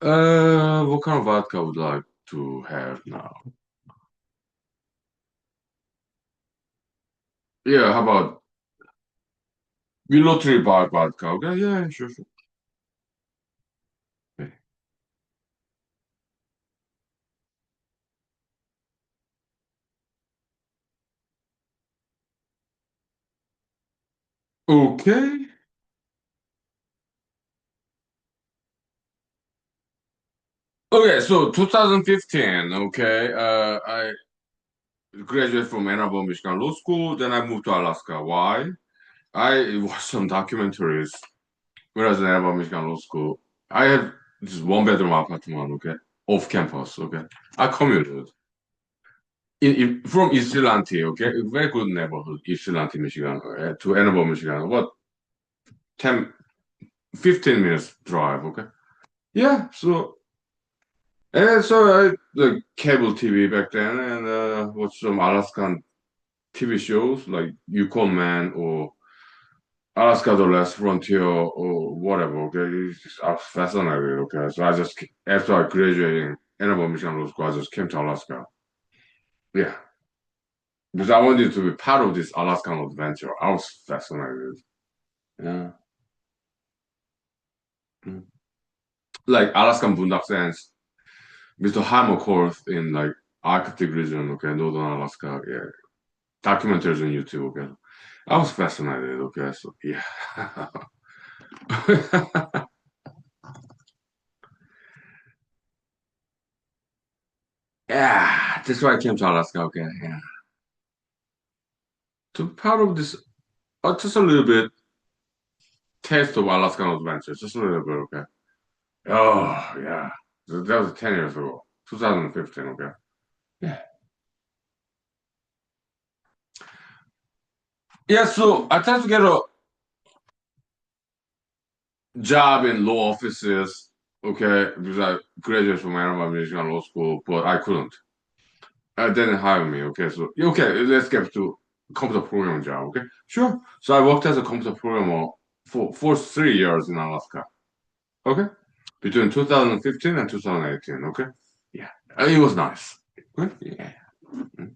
What kind of vodka would you like to have now? Yeah, how about military bar vodka? Okay, yeah, sure, sure. Okay. Okay. Okay, so 2015, okay, I graduated from Ann Arbor, Michigan Law School. Then I moved to Alaska. Why? I watched some documentaries when I was in Ann Arbor, Michigan Law School. I had this one bedroom apartment, okay, off campus, okay. I commuted from East Lanty, okay, very good neighborhood, East Lanty, Michigan, to Ann Arbor, Michigan. What 10, 15 minutes drive, okay. Yeah, so and so I the cable TV back then and watched some Alaskan TV shows like Yukon Man or Alaska the Last Frontier or whatever. Okay, I was fascinated. Okay, so I just after I graduated in Ann Arbor, Michigan Law School, I just came to Alaska. Yeah, because I wanted to be part of this Alaskan adventure. I was fascinated. Yeah, mm. Like Alaskan boondock sands, Mr. Hammer Court in like Arctic region. Okay, northern Alaska. Yeah, documentaries on YouTube. Okay, I was fascinated. Okay, so yeah. Yeah, that's why I came to Alaska. Okay, yeah. To be part of this, just a little bit taste of Alaskan adventure, just a little bit. Okay. Oh yeah, that was 10 years ago, 2015. Okay. Yeah. Yeah. So I tried to get a job in law offices. Okay, because I graduated from Ann Michigan Law School, but I couldn't. They didn't hire me. Okay. So okay, let's get to computer programming job. Okay. Sure. So I worked as a computer programmer for 3 years in Alaska. Okay. Between 2015 and 2018. Okay. Yeah. It was nice. Okay? Yeah. Mhm.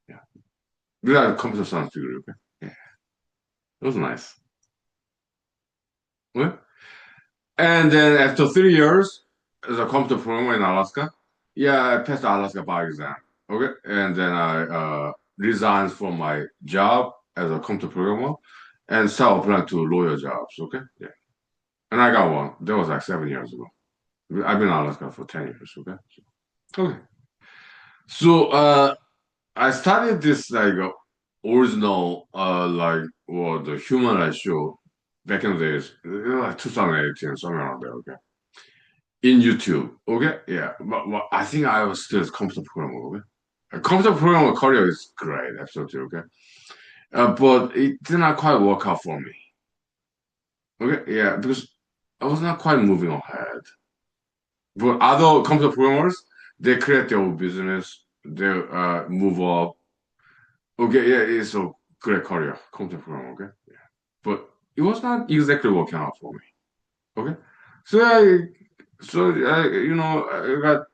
Yeah. We had a computer science degree. Okay. Yeah. It was nice. Okay. And then after 3 years as a computer programmer in Alaska, yeah, I passed the Alaska bar exam. Okay. And then I resigned from my job as a computer programmer and started applying to lawyer jobs. Okay. Yeah. And I got one. That was like 7 years ago. I've been in Alaska for 10 years. Okay. Okay. So I started this like original like what the human rights show back in the days, like 2018, somewhere around there, okay. In YouTube, okay, yeah. But I think I was still a computer programmer, okay. A computer programmer career is great, absolutely, okay. But it did not quite work out for me, okay, yeah, because I was not quite moving ahead. But other computer programmers, they create their own business, they move up. Okay, yeah, it's a great career, computer program, okay? Yeah. But it was not exactly working out for me. Okay. So I got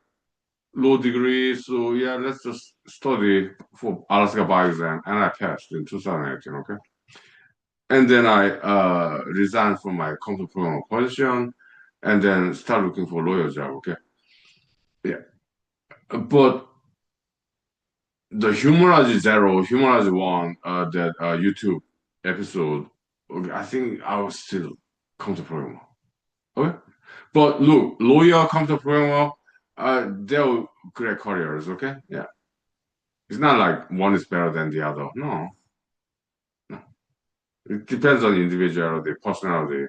low degree, so yeah, let's just study for Alaska bar exam and I passed in 2018, okay? And then I resigned from my computer program position and then start looking for lawyer job, okay? Yeah. But the Humorology Zero, Humorology One that YouTube episode, okay, I think I will still computer programmer. Okay, but look, lawyer, computer programmer, they're great careers. Okay, yeah, it's not like one is better than the other. No, no. It depends on the individual, the personality,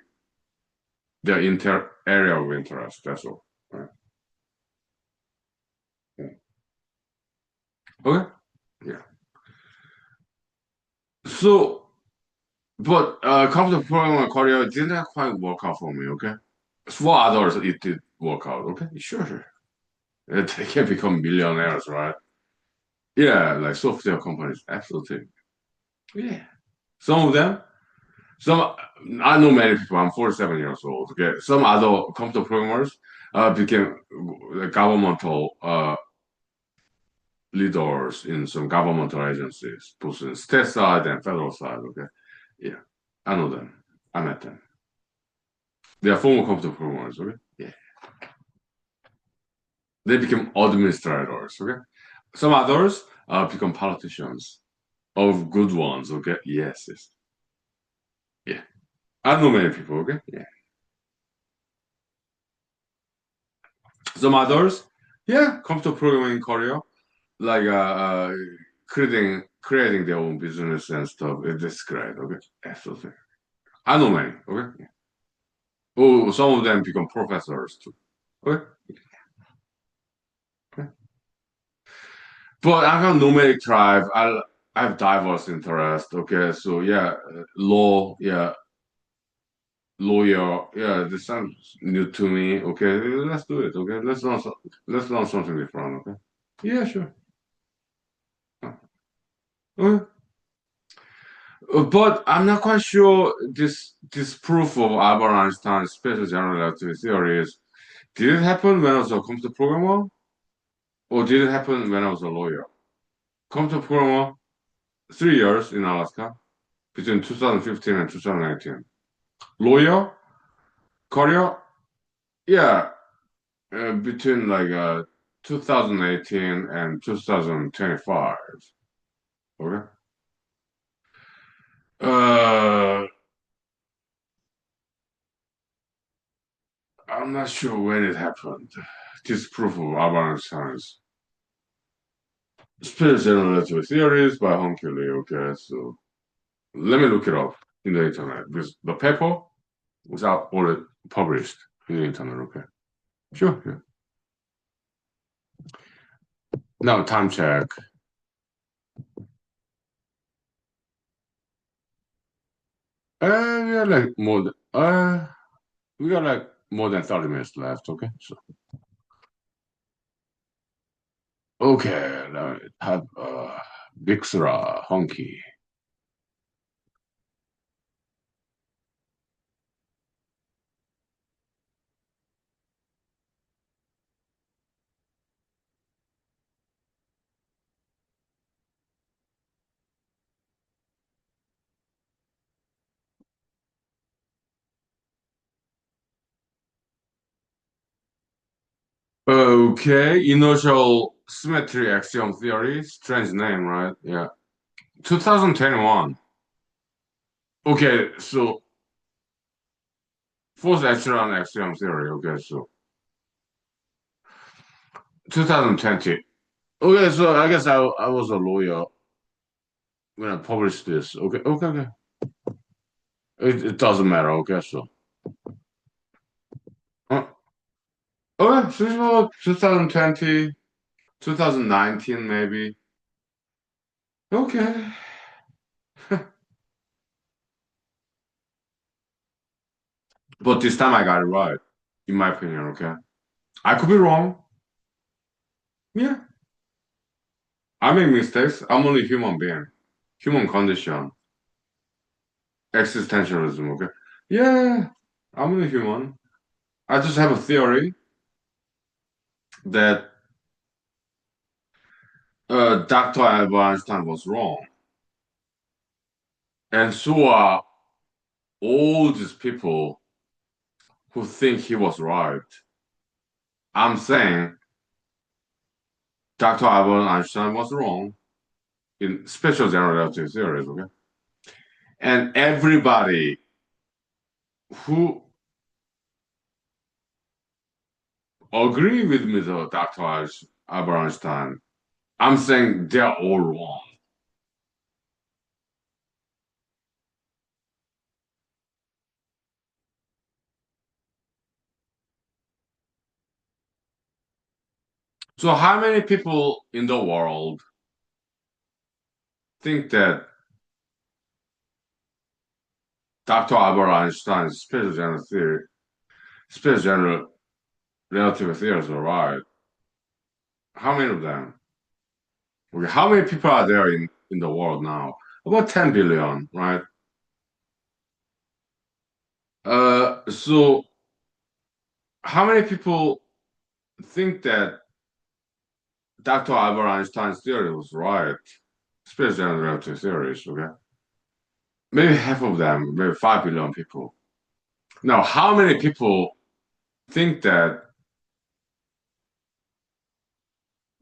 their inter area of interest. That's all. Right? Yeah. Okay. Yeah. So, but computer programmer career didn't quite work out for me. Okay. For others, it did work out. Okay. Sure, sure. They can become millionaires, right? Yeah, like software companies, absolutely. Yeah. Some of them, some I know many people. I'm 47 years old. Okay. Some other computer programmers became governmental leaders in some governmental agencies, both in state side and federal side. Okay. Yeah. I know them. I met them. They are former computer programmers. Okay. Yeah. They became administrators. Okay. Some others become politicians of good ones. Okay. Yes. Yes. Yeah. I know many people. Okay. Yeah. Some others, yeah, computer programming career, like creating their own business and stuff. That's great. Okay. Absolutely. I know many. Okay. Oh, some of them become professors too. Okay. Okay. But I have nomadic tribe. I have diverse interest. Okay. So yeah, law. Yeah, lawyer. Yeah, this sounds new to me. Okay. Let's do it. Okay. Let's learn something different. Okay. Yeah, sure. Okay. But I'm not quite sure this proof of Albert Einstein's special general relativity theory is, did it happen when I was a computer programmer, or did it happen when I was a lawyer? Computer programmer, 3 years in Alaska between 2015 and 2019. Lawyer career, yeah, between like 2018 and 2025. Okay. Uh, I'm not sure when it happened. This proof of Albert Einstein's Space general relativity theories by Huhnkie. Okay, so let me look it up in the internet because the paper was out already published in the internet. Okay, sure, sure. Now time check. We are like more than we got like more than 30 minutes left. Okay, so okay, let me type Vixra Huhnkie. Okay, inertial symmetry axiom theory. Strange name, right? Yeah, 2021. Okay, so fourth echelon axiom theory. Okay, so 2020. Okay, so I guess I was a lawyer when I published this. Okay, okay, okay. It doesn't matter. Okay, so. Okay, so it's about 2020, 2019 maybe. Okay. But this time I got it right, in my opinion, okay? I could be wrong. Yeah. I make mistakes. I'm only human being. Human condition. Existentialism, okay? Yeah. I'm only human. I just have a theory that Dr. Albert Einstein was wrong. And so are all these people who think he was right. I'm saying Dr. Albert Einstein was wrong in special general relativity theories, okay? And everybody who agree with me, though, Dr. Albert Einstein, I'm saying they're all wrong. So how many people in the world think that Dr. Albert Einstein's special general relativity theories are right? How many of them? Okay, how many people are there in the world now? About 10 billion, right? So how many people think that Dr. Albert Einstein's theory was right? Special general relativity theories, okay? Maybe half of them, maybe 5 billion people. Now, how many people think that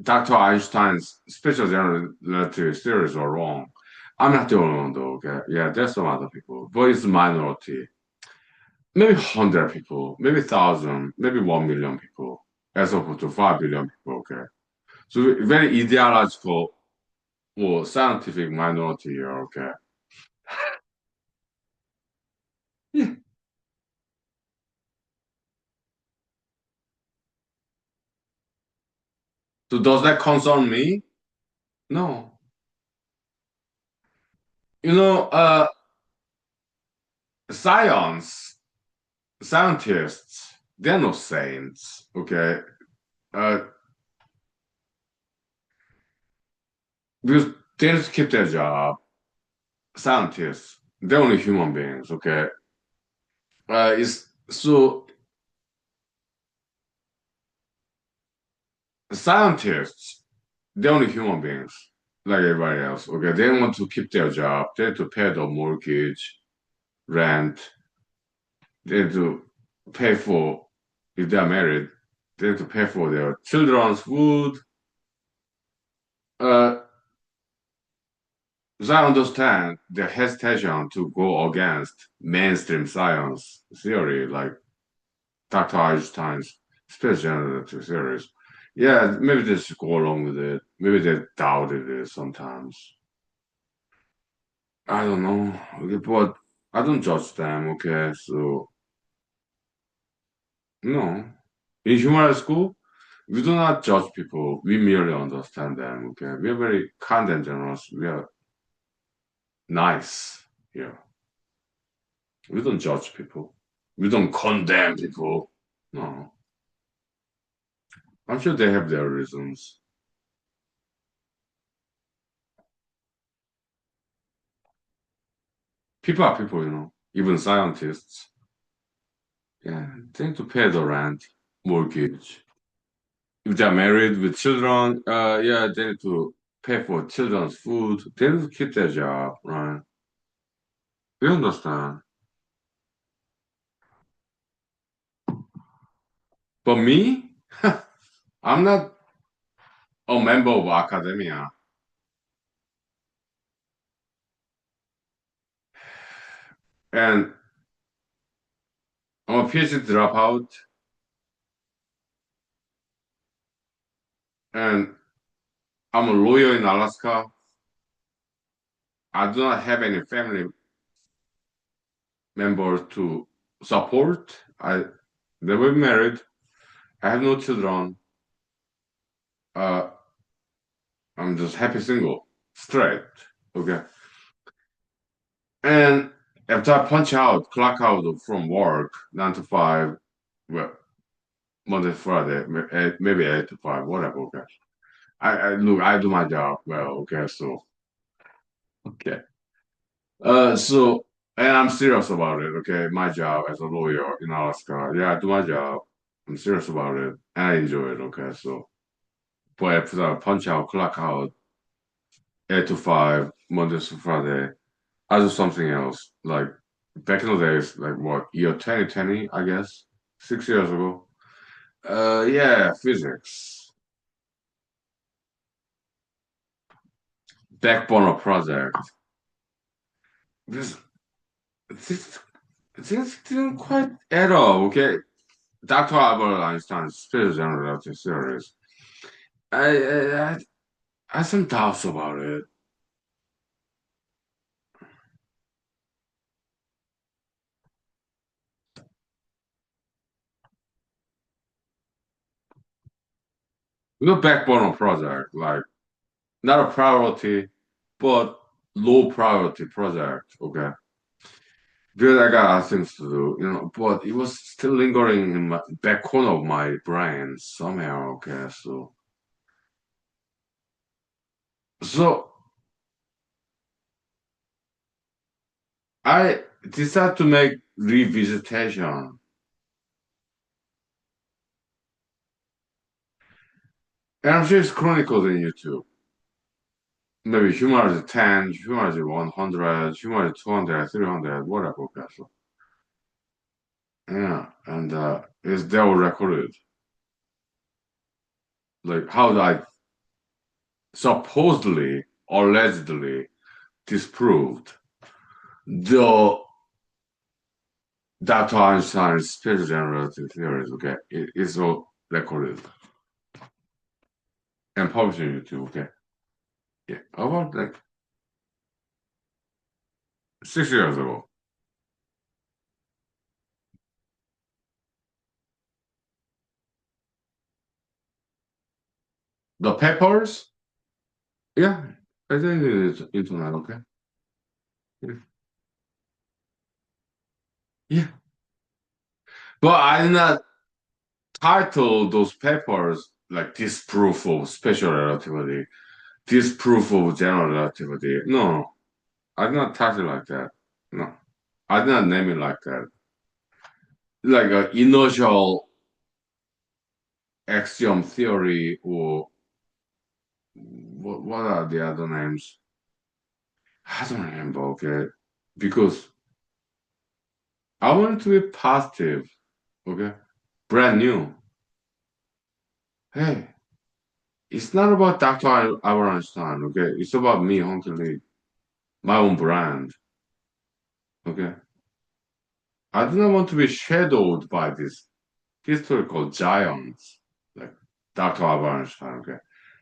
Dr. Einstein's special general relativity theories are wrong? I'm not the only one though, okay? Yeah, there's some other people, but it's a minority. Maybe 100 people, maybe 1,000, maybe 1 million people, as opposed to 5 billion people, okay? So very ideological or scientific minority here, okay? Yeah. So does that concern me? No. You know, science, scientists, they're no saints, okay? Uh, because they just keep their job. Scientists, they're only human beings, okay? It's so scientists, they're only human beings, like everybody else, okay? They want to keep their job. They have to pay the mortgage, rent. They have to pay for, if they're married, they have to pay for their children's food. Uh, So I understand the hesitation to go against mainstream science theory, like Dr. Einstein's special relativity theories. Yeah, maybe they should go along with it. Maybe they doubted it sometimes. I don't know. Okay, but I don't judge them, okay? So, no. In human school, we do not judge people. We merely understand them, okay? We are very kind and generous. We are nice here. We don't judge people. We don't condemn people. No. I'm sure they have their reasons. People are people, even scientists. Yeah, they need to pay the rent, mortgage. If they're married with children, yeah, they need to pay for children's food. They need to keep their job, right? We understand. But me, I'm not a member of academia, and I'm a PhD dropout, and I'm a lawyer in Alaska. I do not have any family members to support. I never married. I have no children. Uh, I'm just happy single, straight. Okay. And after I punch out, clock out from work, 9 to 5, well, Monday, Friday, maybe 8 to 5, whatever. Okay. Look, I do my job well. Okay. So, okay. So, and I'm serious about it. Okay. My job as a lawyer in Alaska. Yeah, I do my job. I'm serious about it. And I enjoy it. Okay. So, but after I punch out, clock out, 8 to 5, Monday to Friday. I do something else. Like back in the days, like what, year 2020, I guess, 6 years ago. Yeah, physics. Back burner project. This this this didn't quite add up, okay? Dr. Albert Einstein's special general relativity theories. I have some doubts about it. The backbone project, like not a priority, but low priority project, okay? Because I got other things to do, but it was still lingering in my back corner of my brain somehow, okay? So I decided to make revisitation. And I'm sure it's chronicled in YouTube. Maybe human 10, human 100, human 200, 300, whatever, okay? So, yeah, and it's they were recorded. Like how I supposedly, allegedly disproved the Dr. Einstein's special general relativity theories, okay? It's all recorded and published on YouTube, okay? Yeah, about like 6 years ago. The papers, yeah, I think it's internet, okay? Yeah. Yeah. But I did not title those papers like disproof of special relativity, disproof of general relativity. No, I did not title it like that. No, I did not name it like that. Like a inertial axiom theory or what are the other names? I don't remember, okay? Because I want it to be positive, okay? Brand new. Hey, it's not about Dr. Albert Einstein, okay? It's about me, Huhnkie Lee, my own brand, okay? I do not want to be shadowed by these historical giants like Dr. Albert Einstein, okay?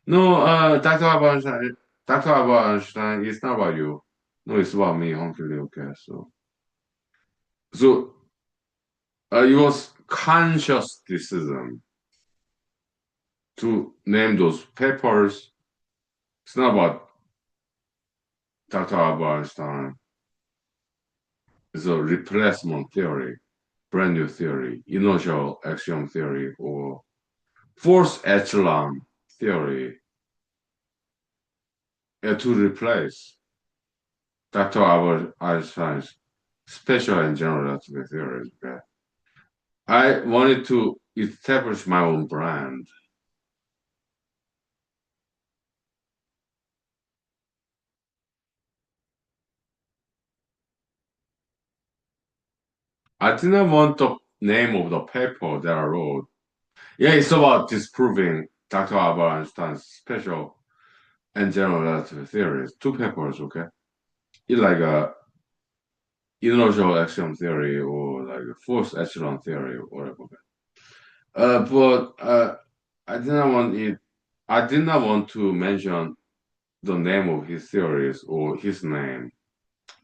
No, Dr. Albert Einstein, it's not about you. No, it's about me, Huhnkie Lee, okay? So it was conscious decision to name those papers. It's not about Dr. Albert Einstein. It's a replacement theory, brand new theory, inertial axiom theory, or fourth echelon theory to replace Dr. Albert Einstein's special and general relativity theories. Okay? I wanted to establish my own brand. I didn't want the name of the paper that I wrote. Yeah, it's about disproving Dr. Albert Einstein's special and general relativity theories. Two papers, okay? It's like a inertial axiom theory or like a fourth echelon theory or whatever. Okay? But I did not want it. I did not want to mention the name of his theories or his name,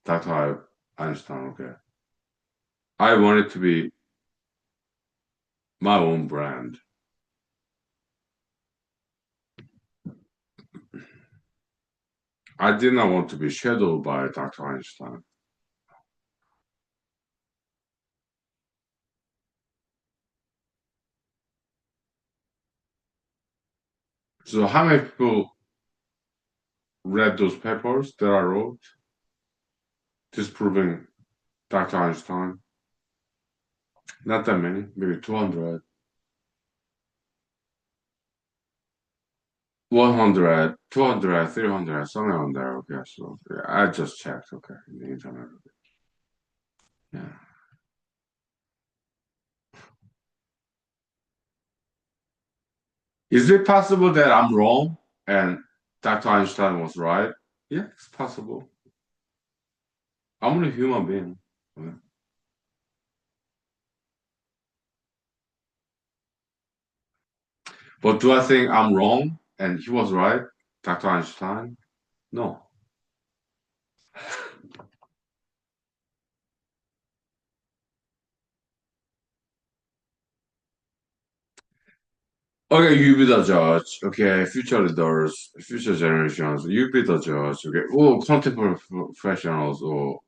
Dr. Einstein. Okay, I wanted to be my own brand. I did not want to be shadowed by Dr. Einstein. So how many people read those papers that I wrote disproving Dr. Einstein? Not that many, maybe 200, 100, 200, 300, somewhere on there. Okay, so yeah, I just checked. Okay, in the internet. Yeah. Is it possible that I'm wrong and Dr. Einstein was right? Yeah, it's possible. I'm only a human being. But do I think I'm wrong and he was right, Dr. Einstein? No. Okay, you be the judge. Okay, future leaders, future generations, you be the judge. Okay, oh, contemporary professionals or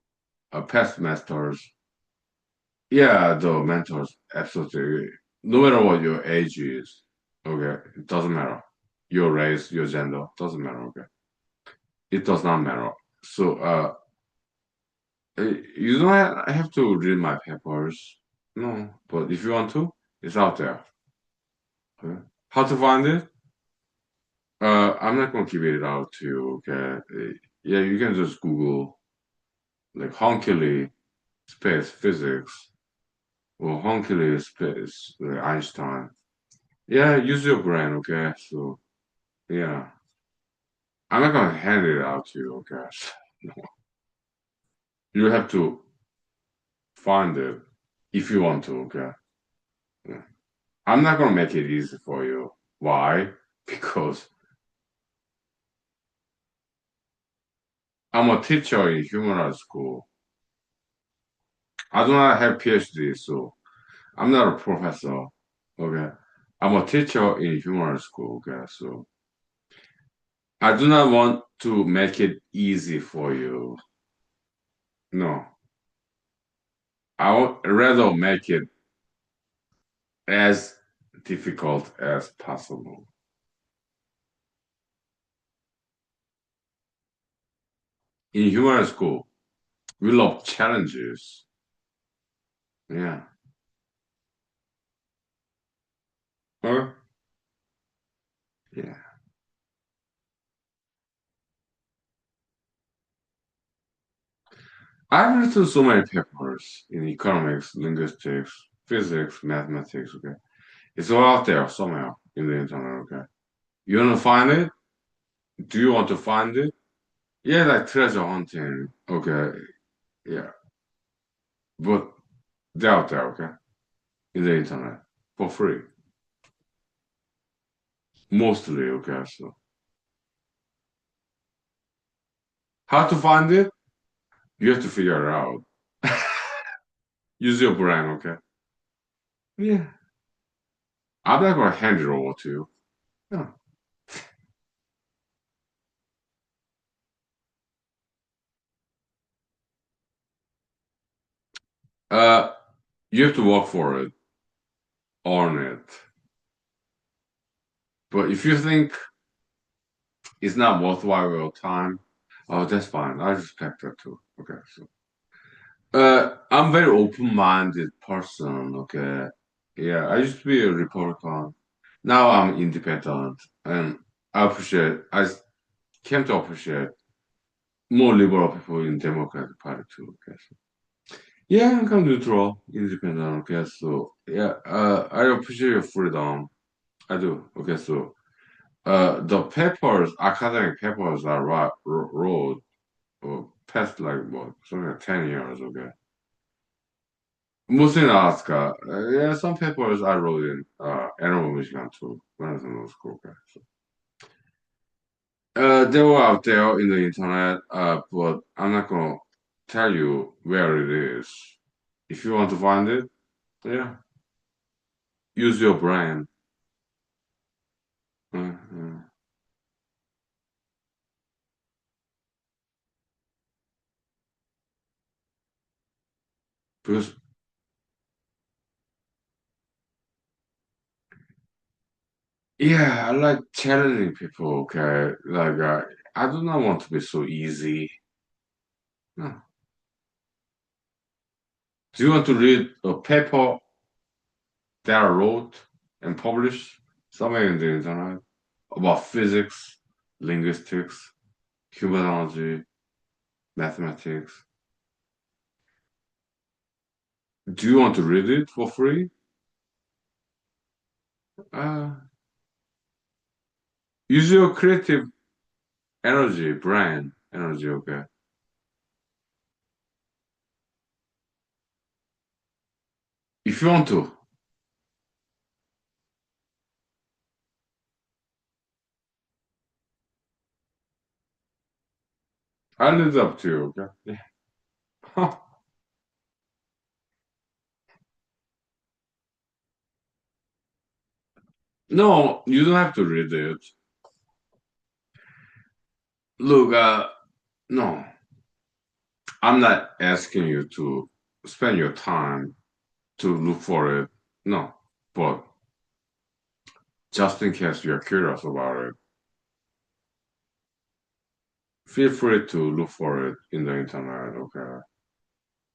past masters. Yeah, the mentors, absolutely. No matter what your age is, okay, it doesn't matter. Your race, your gender, doesn't matter. Okay, it does not matter. So, you don't have to read my papers. No, but if you want to, it's out there. Okay? How to find it? I'm not gonna give it out to you. Okay, yeah, you can just Google like Hunkily space physics or Hunkily space Einstein. Yeah, use your brain. Okay, so yeah, I'm not gonna hand it out to you. Okay, no. You have to find it if you want to. Okay, yeah. I'm not gonna make it easy for you. Why? Because I'm a teacher in human arts school. I do not have PhD, so I'm not a professor. Okay. I'm a teacher in human arts school. Okay. So I do not want to make it easy for you. No. I would rather make it as difficult as possible. In human arts school, we love challenges. Yeah. Okay. Yeah. I've written so many papers in economics, linguistics, physics, mathematics. Okay. It's all out there somewhere in the internet. Okay. You want to find it? Do you want to find it? Yeah, like treasure hunting. Okay. Yeah. But they're out there. Okay. In the internet for free. Mostly. Okay. So how to find it? You have to figure it out. Use your brain. Okay. Yeah. I'm not going to hand it over to you. No. Uh, you have to work for it, earn it. But if you think it's not worthwhile your time, oh, that's fine. I respect that too. Okay, so I'm very open-minded person. Okay, yeah, I used to be a Republican. Now I'm independent, and I came to appreciate more liberal people in Democratic Party too. Okay, so yeah, I'm kind of neutral, independent. Okay, so yeah, I appreciate your freedom. I do. Okay, so the papers, academic papers I wrote past like what, something like 10 years, okay. Mostly in Alaska. Yeah, some papers I wrote in Ann Arbor, Michigan too, when I was in law school, okay. So, they were out there in the internet, but I'm not gonna tell you where it is. If you want to find it, yeah, use your brain. Uh, because, yeah, I like challenging people, okay. Like, I do not want to be so easy. No. Do you want to read a paper that I wrote and published somewhere in the internet about physics, linguistics, humanology, mathematics? Do you want to read it for free? Uh, use your creative energy, brain energy, okay? If you want to, I'll leave it up to you, okay? Yeah. No, you don't have to read it. Look, no, I'm not asking you to spend your time to look for it. No, but just in case you're curious about it, feel free to look for it in the internet, okay?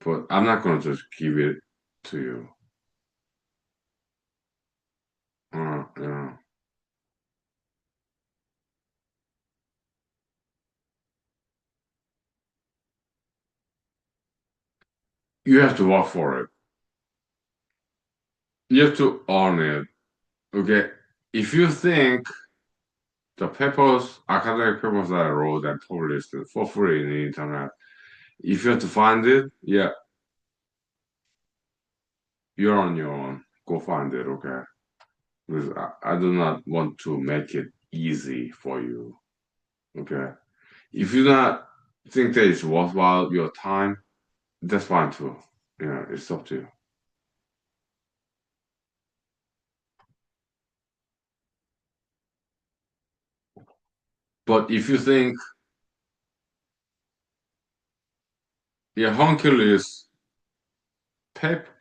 But I'm not gonna just give it to you. Yeah. You have to work for it. You have to earn it, okay? If you think the papers, academic papers that I wrote and published for free in the internet, if you have to find it, yeah, you're on your own. Go find it, okay? Because I do not want to make it easy for you, okay? If you do not think that it's worthwhile your time, that's fine too. Yeah, it's up to you. But if you think, yeah, Hercules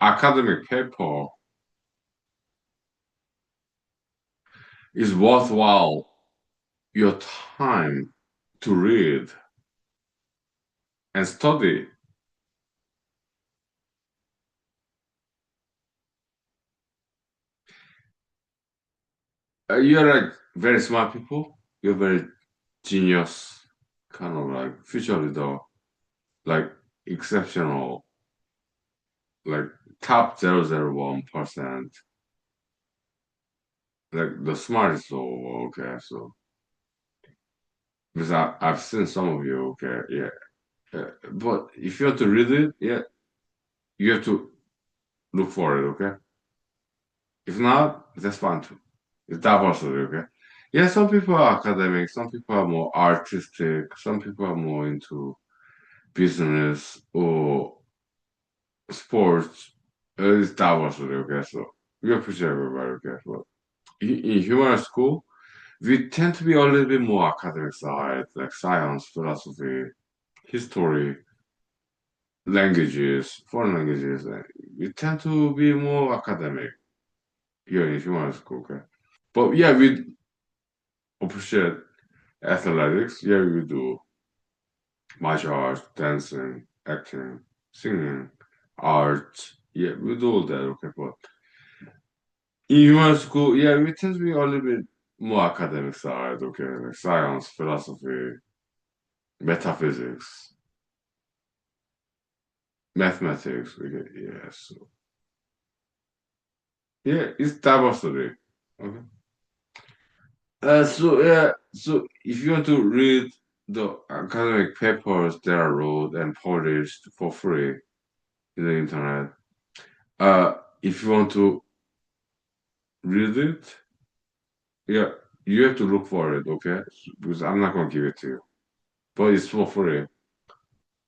academic paper is worthwhile your time to read and study. You're like very smart people. You're very genius, kind of like future leader, like exceptional, like top 0.001%, like the smartest of okay. So because I've seen some of you, okay, yeah. But if you have to read it, yeah, you have to look for it, okay? If not, that's fine too. It's diversity, okay? Yeah, some people are academic, some people are more artistic, some people are more into business or sports. It's diversity, okay? So we appreciate everybody, okay? But in human school, we tend to be a little bit more academic side, like science, philosophy, history, languages, foreign languages. We tend to be more academic here in human school, okay? But yeah, we appreciate athletics. Yeah, we do martial arts, dancing, acting, singing, art. Yeah, we do all that, okay? But in human school, yeah, we tend to be a little bit more academic side, okay? Like science, philosophy, metaphysics, mathematics, okay? Yeah, so yeah, it's diversity. Okay. So if you want to read the academic papers that are wrote and published for free in the internet, if you want to read it, yeah, you have to look for it, okay? Because I'm not gonna give it to you, but it's for free.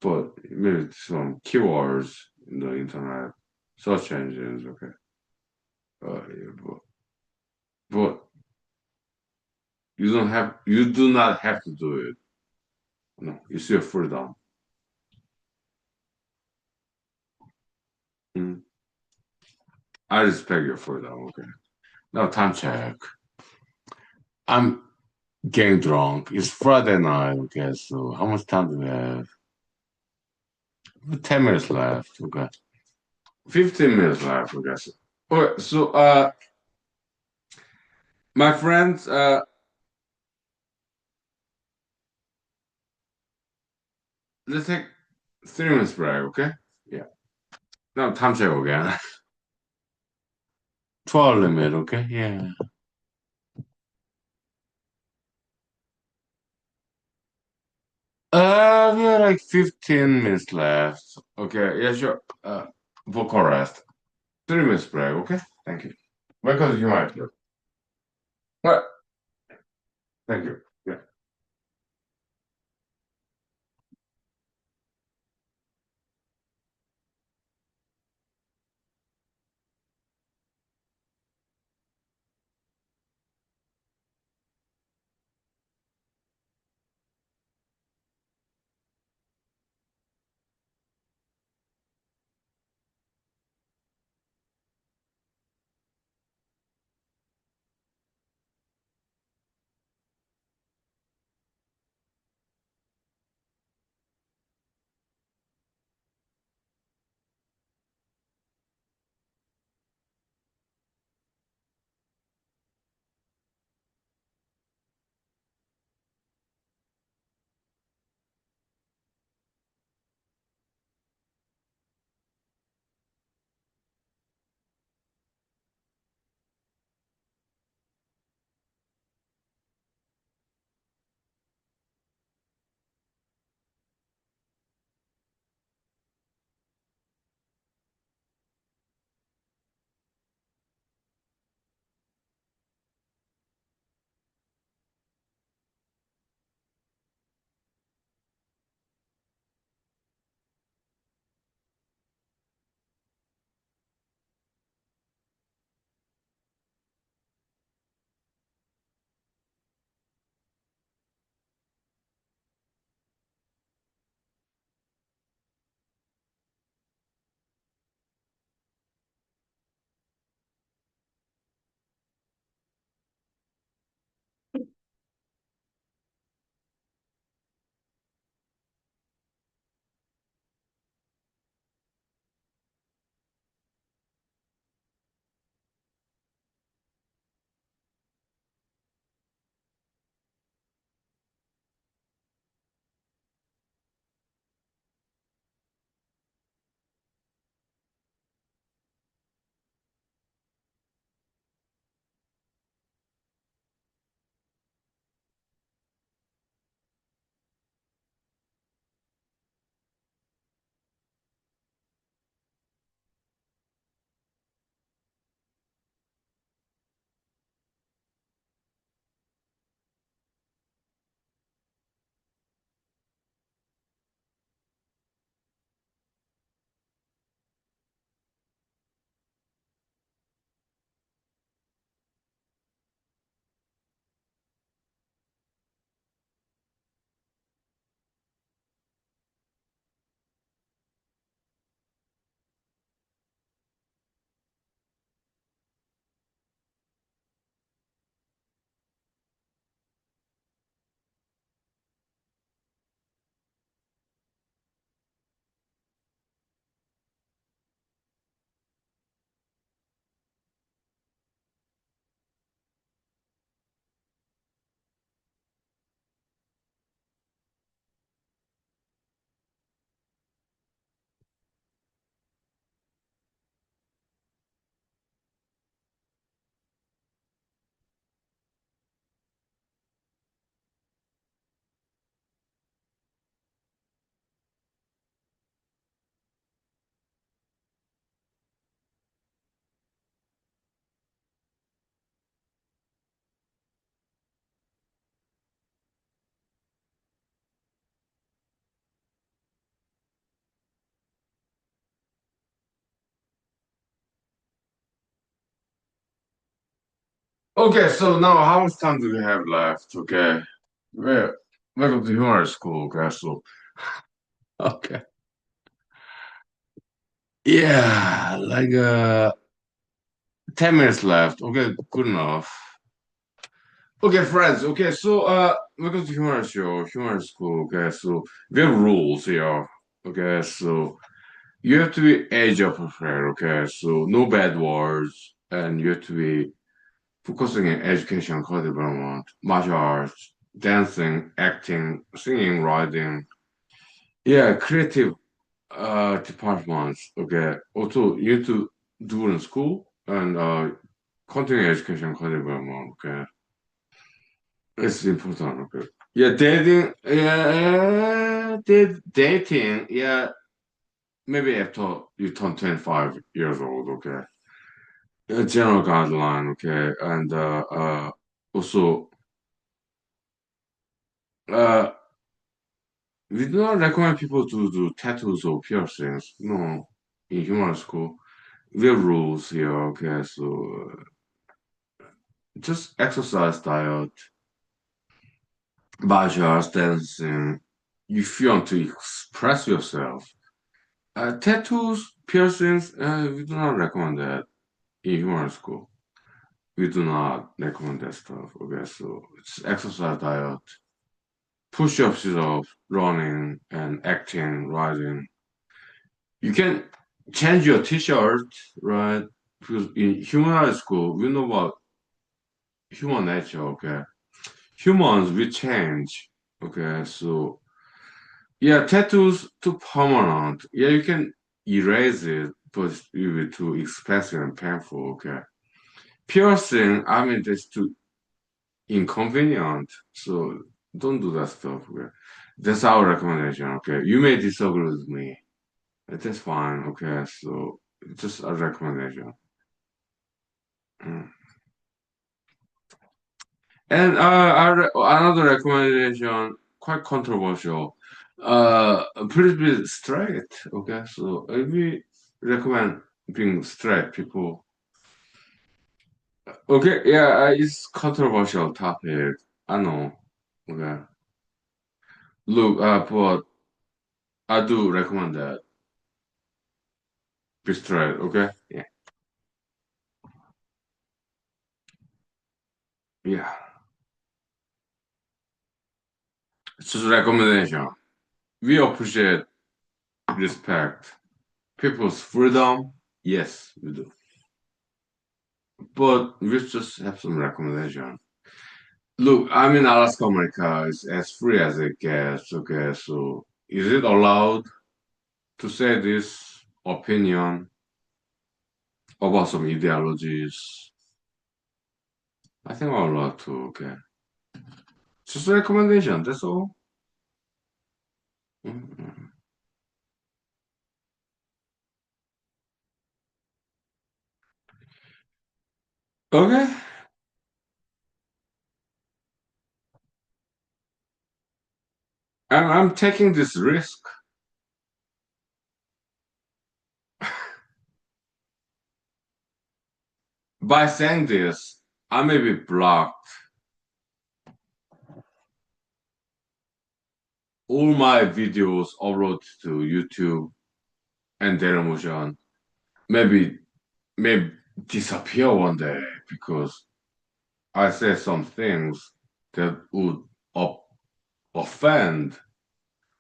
But maybe some keywords in the internet, search engines, okay? Yeah, but you do not have to do it. No, it's your freedom. Mm. I respect your freedom, okay? Now time check. I'm getting drunk. It's Friday night, okay? So how much time do we have? 10 minutes left, okay? 15 minutes left, okay? Okay, so my friends, let's take 3 minutes break, okay? Yeah. Now time check again. 12 limit, okay? Yeah. We have like 15 minutes left. Okay, yeah, sure. Vocal rest. 3 minutes break, okay? Thank you. Welcome to Human Club. Right, thank you. Yeah. Okay, so now how much time do we have left? Okay. Well, welcome to humor school, okay, so okay. Yeah, like 10 minutes left. Okay, good enough. Okay, friends. Okay, so welcome to humor school. Okay, so we have rules here. Okay, so you have to be age appropriate. Okay, so no bad words, and you have to be focusing in education, core development, martial arts, dancing, acting, singing, writing. Yeah, creative departments. Okay, also you have to do in school and continuing education, core development. Okay. It's important. Okay. Yeah, dating. Yeah, dating. Yeah, maybe after you turn 25 years old. Okay. a general guideline, okay, and also uh, we do not recommend people to do tattoos or piercings. No, in human school, we have rules here, okay. So just exercise, diet, martial arts, dancing. If you want to express yourself, tattoos, piercings, we do not recommend that in human school. We do not recommend that stuff. Okay, so it's exercise, diet, push-ups, running and acting, writing. You can change your t-shirt, right? Because in human high school, we know about human nature, okay? Humans, we change, okay? So, yeah, tattoos too permanent. Yeah, you can erase it, but it will be too expensive and painful, okay? Piercing, I mean, that's too inconvenient. So, don't do that stuff, okay? That's our recommendation, okay? You may disagree with me. That's fine, okay? So, just a recommendation. Mm. And another recommendation, quite controversial. Please be straight. Okay, so we recommend being straight people. Okay, yeah, it's controversial topic. I know. Okay, look, but I do recommend that be straight. Okay, yeah, yeah. It's just a recommendation. We appreciate respect, people's freedom. Yes, we do. But we just have some recommendation. Look, I'm in Alaska, America. It's as free as it gets. Okay, so is it allowed to say this opinion about some ideologies? I think I'm allowed to. Okay, just a recommendation. That's all. Mhm. Okay, I'm taking this risk by saying this. I may be blocked. All my videos uploaded to YouTube and Dailymotion maybe may disappear one day because I say some things that would op- offend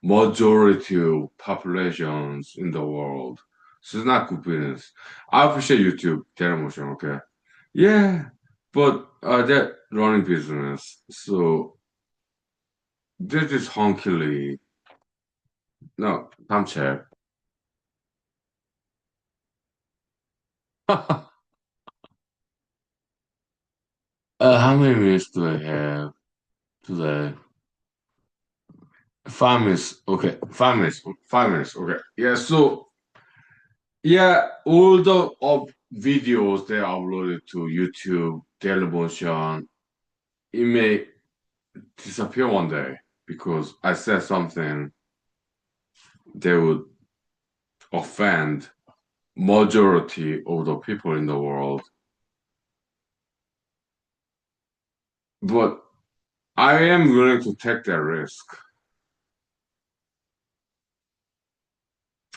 majority of populations in the world. So it's not good business. I appreciate YouTube, television, okay? Yeah, but they're running business. So this is Huhnkie. No, tamche. How many minutes do I have today? 5 minutes. Okay, 5 minutes. 5 minutes. Okay. Yeah. So yeah, all the videos they uploaded to YouTube, television, it may disappear one day because I said something that would offend majority of the people in the world. But I am willing to take that risk.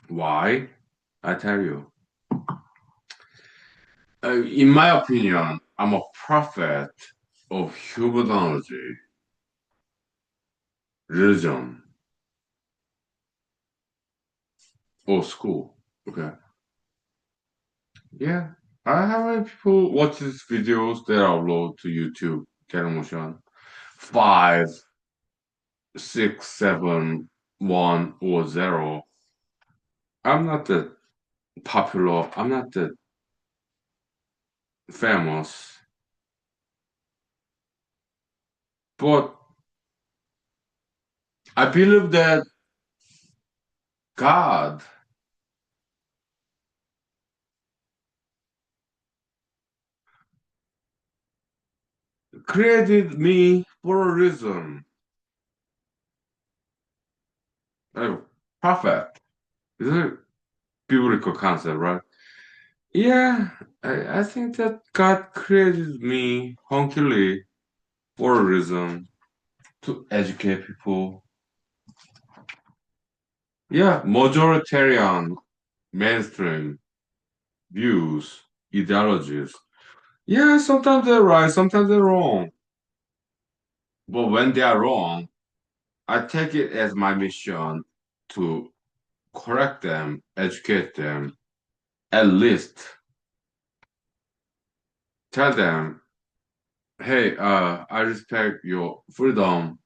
Why? I tell you. In my opinion, I'm a prophet of humanology, religion, or school. Okay. Yeah. I have many people watch these videos that I upload to YouTube, television. 5, 6, 7, 1 or 0. I'm not that popular. I'm not that famous. But I believe that God created me for a reason. Oh, perfect. It's a biblical concept, right? Yeah, I think that God created me hunkily for a reason to educate people. Yeah, majoritarian, mainstream views, ideologies. Yeah, sometimes they're right, sometimes they're wrong. But when they are wrong, I take it as my mission to correct them, educate them, at least tell them, hey, I respect your freedom,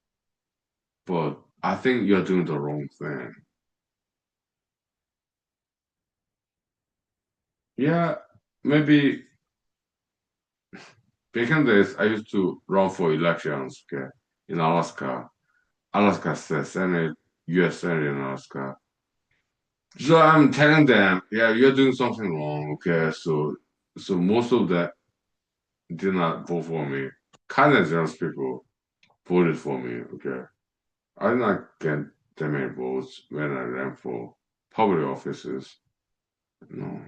but I think you're doing the wrong thing. Yeah, maybe back in days, I used to run for elections, okay, in Alaska. Alaska State Senate, US Senate in Alaska. So I'm telling them, yeah, you're doing something wrong, okay? So most of that did not vote for me. Kind of generous people voted for me, okay? I did not get that many votes when I ran for public offices, no.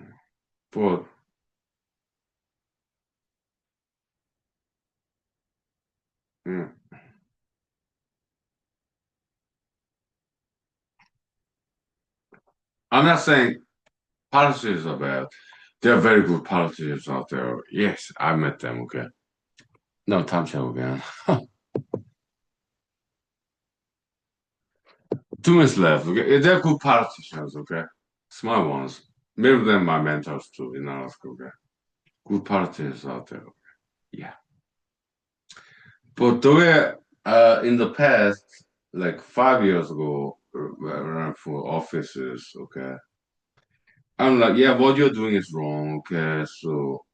But yeah, I'm not saying politicians are bad. There are very good politicians out there. Yes, I met them, okay? No, Tom Show again. 2 minutes left, okay? They're good politicians, okay? Smart ones. Maybe they're my mentors too in Alaska, okay? Good politicians out there. Yeah. But the way in the past, like 5 years ago, when I ran for offices, okay? I'm like, yeah, what you're doing is wrong, okay? So,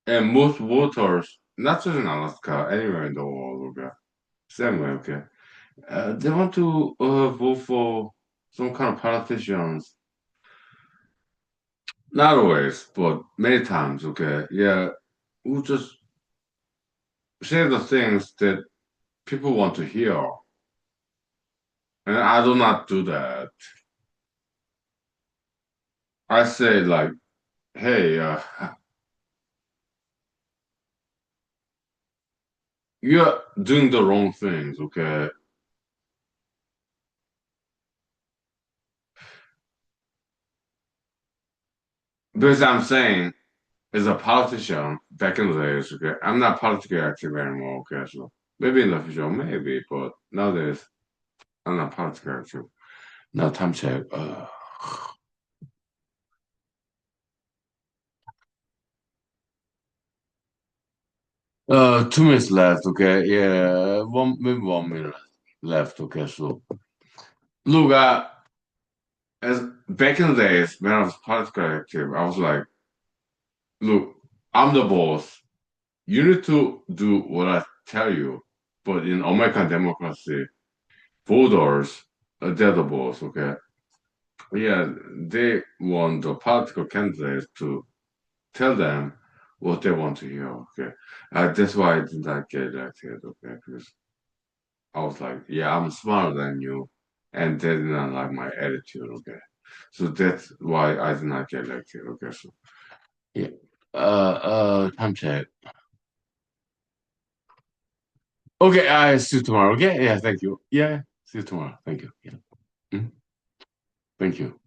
and most voters, not just in Alaska, anywhere in the world, okay? Same way, okay? They want to vote for some kind of politicians. Not always, but many times, okay? Yeah, who just say the things that people want to hear. And I do not do that. I say like, hey, you're doing the wrong things, okay? Because I'm saying, as a politician back in the days, okay, I'm not politically active anymore, okay? So maybe in the future, maybe, but nowadays, I'm not politically active. Now, time check. 2 minutes left, okay? Yeah, maybe 1 minute left, okay? So, look, as back in the days when I was politically active, I was like, look, I'm the boss. You need to do what I tell you. But in American democracy, voters, they're the boss, okay? Yeah, they want the political candidates to tell them what they want to hear, okay? That's why I did not get elected, okay? Because I was like, yeah, I'm smarter than you, and they did not like my attitude, okay? So that's why I did not get elected, okay? So yeah. Time check. Okay, I see you tomorrow. Okay, yeah, thank you. Yeah, see you tomorrow. Thank you. Yeah. Mhm. Thank you.